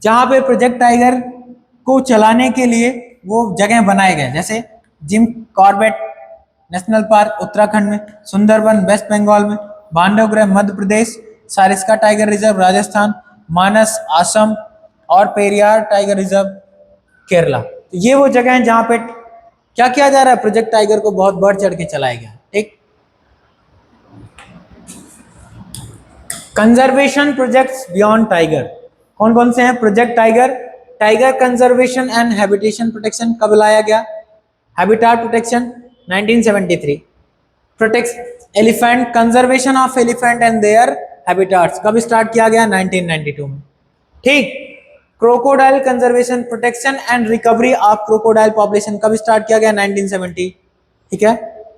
जहां पे प्रोजेक्ट टाइगर को चलाने के लिए वो जगह बनाए गए, जैसे Jim Corbett national park Uttarakhand में, सुंदरबन वेस्ट बंगाल में, बांधवगढ़ मध्य प्रदेश, सारिस्का टाइगर रिजर्व राजस्थान, मानस असम, और पेरियार टाइगर रिजर्व केरला। तो ये वो जगह हैं जहां पे क्या किया जा रहा है, प्रोजेक्ट टाइगर को बहुत बढ़ चढ़ के चलाया गया। ठीक, कंजर्वेशन प्रोजेक्ट्स बियॉन्ड टाइगर, कौन कौन से हैं, project tiger, tiger conservation and habitation protection कब लाया गया? Habitat protection 1973। Protect elephant, conservation of elephant and their habitats कब स्टार्ट किया गया? 1992 में। ठीक। Crocodile conservation protection and recovery of crocodile population कब स्टार्ट किया गया? 1970। ठीक है,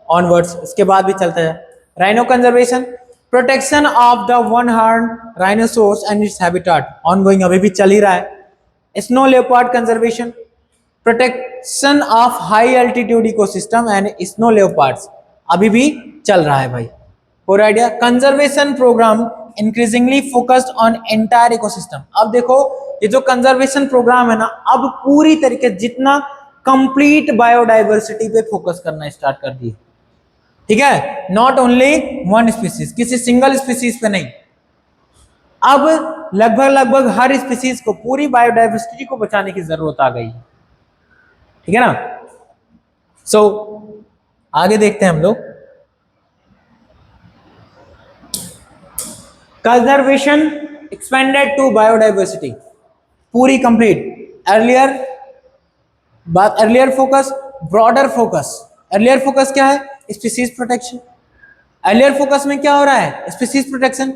ऑनवर्ड्स, इसके बाद भी चलता है। Rhino conservation, protection of the one horn rhinoceros and its habitat, ongoing, अभी भी चल ही रहा है। Snow leopard conservation, protection of high altitude ecosystem and snow leopards, अभी भी चल रहा है भाई। और idea, conservation program increasingly focused on entire ecosystem. अब देखो ये जो कंजर्वेशन प्रोग्राम है ना, अब पूरी तरीके जितना कंप्लीट बायोडाइवर्सिटी पे फोकस करना स्टार्ट कर दिए। ठीक है, नॉट ओनली वन स्पीसीज, किसी सिंगल स्पीसीज पे नहीं, अब लगभग हर स्पीसीज को, पूरी बायोडाइवर्सिटी को बचाने की जरूरत आ गई। ठीक है ना। सो आगे देखते हैं हम लोग। कंजर्वेशन एक्सपेंडेड टू बायोडाइवर्सिटी, पूरी complete. Earlier focus, broader focus. Earlier focus क्या है? Species protection. अर्लियर फोकस में क्या हो रहा है? Species protection,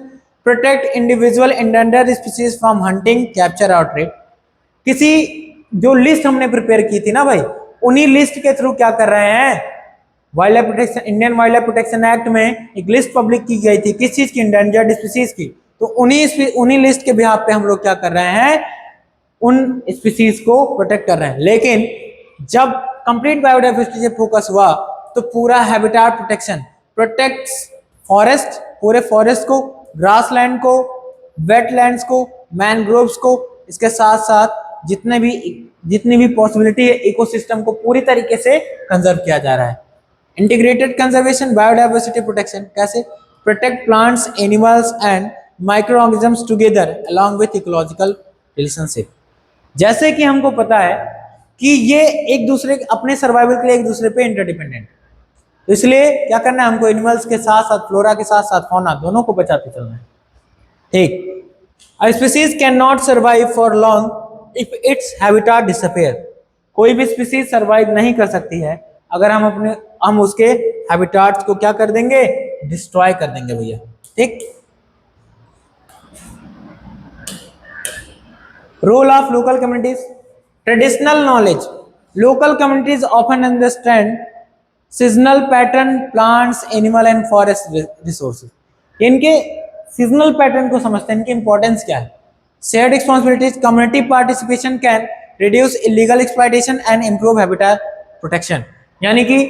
protect individual endangered species from hunting, capture और ट्रेड। किसी जो लिस्ट हमने प्रिपेयर की थी ना भाई, उन्हीं लिस्ट के थ्रू क्या कर रहे हैं? Wild life protection, Indian wildlife protection act में एक लिस्ट पब्लिक की गई थी, किस चीज की? इंडेंजर्ड स्पीसीज की। तो उन्हीं लिस्ट के बिहाफ पे हम लोग क्या कर रहे हैं? उन स्पीसीज को प्रोटेक्ट कर रहे हैं। लेकिन जब कंप्लीट बायोडाइवर्सिटी से फोकस हुआ तो पूरा हैबिटेट प्रोटेक्शन, प्रोटेक्ट्स फॉरेस्ट, पूरे फॉरेस्ट को, ग्रासलैंड को, वेटलैंड्स को, मैनग्रोव्स को, इसके साथ साथ जितनी भी पॉसिबिलिटी है इकोसिस्टम को पूरी तरीके से कंजर्व किया जा रहा है। इंटीग्रेटेड कंजर्वेशन, बायोडाइवर्सिटी प्रोटेक्शन, कैसे? Protect plants, animals and micro organisms together along with ecological relationship. जैसे कि हमको पता है कि ये एक दूसरे, अपने सर्वाइवल के लिए एक दूसरे पे इंटरडिपेंडेंट, तो इसलिए क्या करना है हमको? एनिमल्स के साथ साथ, फ्लोरा के साथ साथ फौना, दोनों को बचाते चलना है। ठीक। A species cannot survive for long if its habitat disappear। कोई भी स्पीसीज सर्वाइव नहीं कर सकती है अगर हम उसके हैबिटाट्स को क्या कर देंगे? डिस्ट्रॉय कर देंगे भैया। ठीक। Role of local communities, traditional knowledge. Local communities often understand seasonal pattern, plants, animal and forest resources. इनके सीजनल पैटर्न को समझते हैं, इनकी इंपॉर्टेंस क्या है। Shared responsibilities, community participation can reduce illegal exploitation and improve habitat protection. यानी कि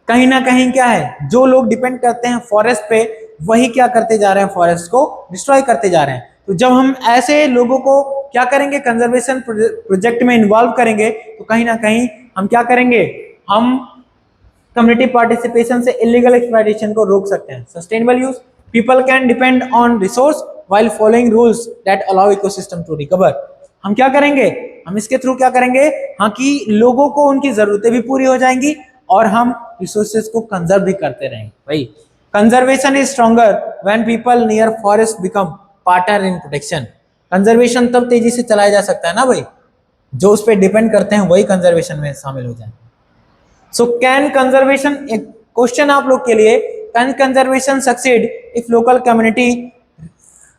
कहीं ना कहीं क्या है, जो लोग डिपेंड करते हैं फॉरेस्ट पे, वही क्या करते जा रहे हैं? फॉरेस्ट को डिस्ट्रॉय करते जा रहे हैं। तो जब हम ऐसे लोगों को क्या करेंगे? कंजर्वेशन प्रोजेक्ट में इन्वॉल्व करेंगे, तो कहीं ना कहीं हम क्या करेंगे? हम कम्युनिटी पार्टिसिपेशन से इलीगल एक्सप्लॉयटेशन को रोक सकते हैं। Sustainable use, people can depend on resource while following rules that allow ecosystem to recover। हम क्या करेंगे? हम इसके थ्रू क्या करेंगे? हाँ, कि लोगों को उनकी जरूरतें भी पूरी हो जाएंगी और हम रिसोर्सेज को कंजर्व भी करते रहेंगे भाई। Conservation is stronger when people near forest become partner in protection. Conservation तब तेजी से चलाया जा सकता है ना भाई, जो उस पर डिपेंड करते हैं वही कंजर्वेशन में शामिल हो जाए। सो कैन कंजर्वेशन, एक क्वेश्चन आप लोग के लिए, can conservation succeed if local community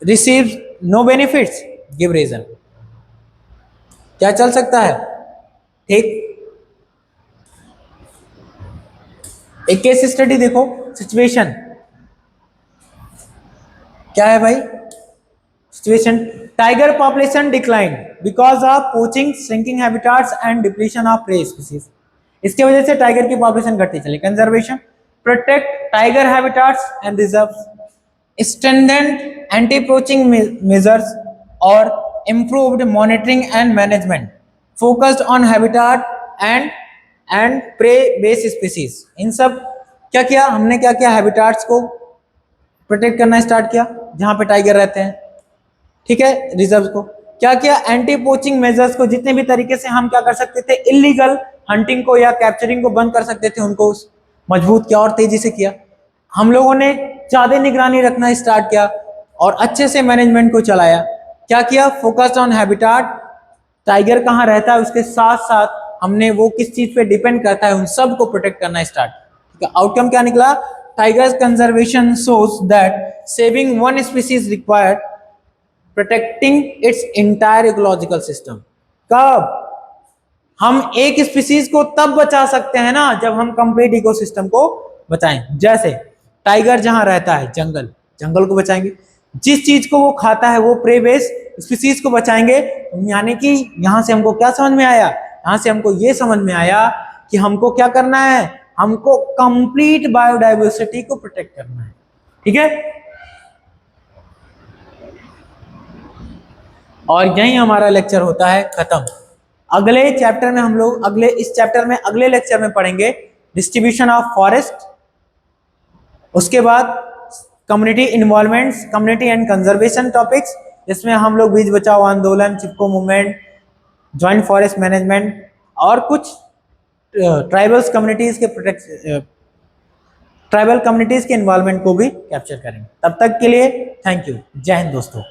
receives no benefits? give reason। क्या चल सकता है? ठीक। एक केस स्टडी देखो, सिचुएशन क्या है भाई? Situation, tiger population decline because of poaching, shrinking habitats and depletion of prey species. इसके वजह से टाइगर की पॉपुलेशन घटती चली। Conservation, protect tiger habitats and reserves, strengthened anti-poaching measures or improved monitoring and management, focused on habitat and prey based species। इन सब क्या किया हमने? क्या किया? हैबिटाट्स को प्रोटेक्ट करना स्टार्ट किया जहां पे टाइगर रहते हैं। ठीक है, रिजर्व को क्या किया? एंटी पोचिंग मेजर्स को, जितने भी तरीके से हम क्या कर सकते थे, इलीगल हंटिंग को या कैप्चरिंग को बंद कर सकते थे, उनको मजबूत किया और तेजी से किया। हम लोगों ने ज्यादा निगरानी रखना स्टार्ट किया और अच्छे से मैनेजमेंट को चलाया। क्या किया? फोकस्ड ऑन हैबिटाट टाइगर कहाँ रहता है, उसके साथ साथ हमने वो किस चीज पे डिपेंड करता है, उन सब को प्रोटेक्ट करना स्टार्ट। ठीक है, आउटकम क्या निकला? Tigers conservation shows that saving one species required protecting it's entire ecological system. कब? हम एक स्पीसीज को तब बचा सकते हैं ना जब हम कंप्लीट इकोसिस्टम को बचाएं। जैसे टाइगर जहां रहता है जंगल, जंगल को बचाएंगे, जिस चीज को वो खाता है वो प्रे बेस्ड स्पीसीज को बचाएंगे। यानी कि यहां से हमको क्या समझ में आया? यहां से हमको ये समझ में आया कि हमको क्या करना है, हमको कंप्लीट बायोडाइवर्सिटी को प्रोटेक्ट करना है। ठीक है, और यही हमारा लेक्चर होता है खत्म। अगले चैप्टर में हम लोग अगले लेक्चर में पढ़ेंगे डिस्ट्रीब्यूशन ऑफ फॉरेस्ट, उसके बाद community involvements, community and conservation topics, जिसमें हम लोग बीज बचाओ आंदोलन, चिपको मूवमेंट, ज्वाइंट फॉरेस्ट मैनेजमेंट और कुछ ट्राइबल कम्युनिटीज के इन्वॉल्वमेंट को भी कैप्चर करेंगे। तब तक के लिए थैंक यू, जय हिंद दोस्तों।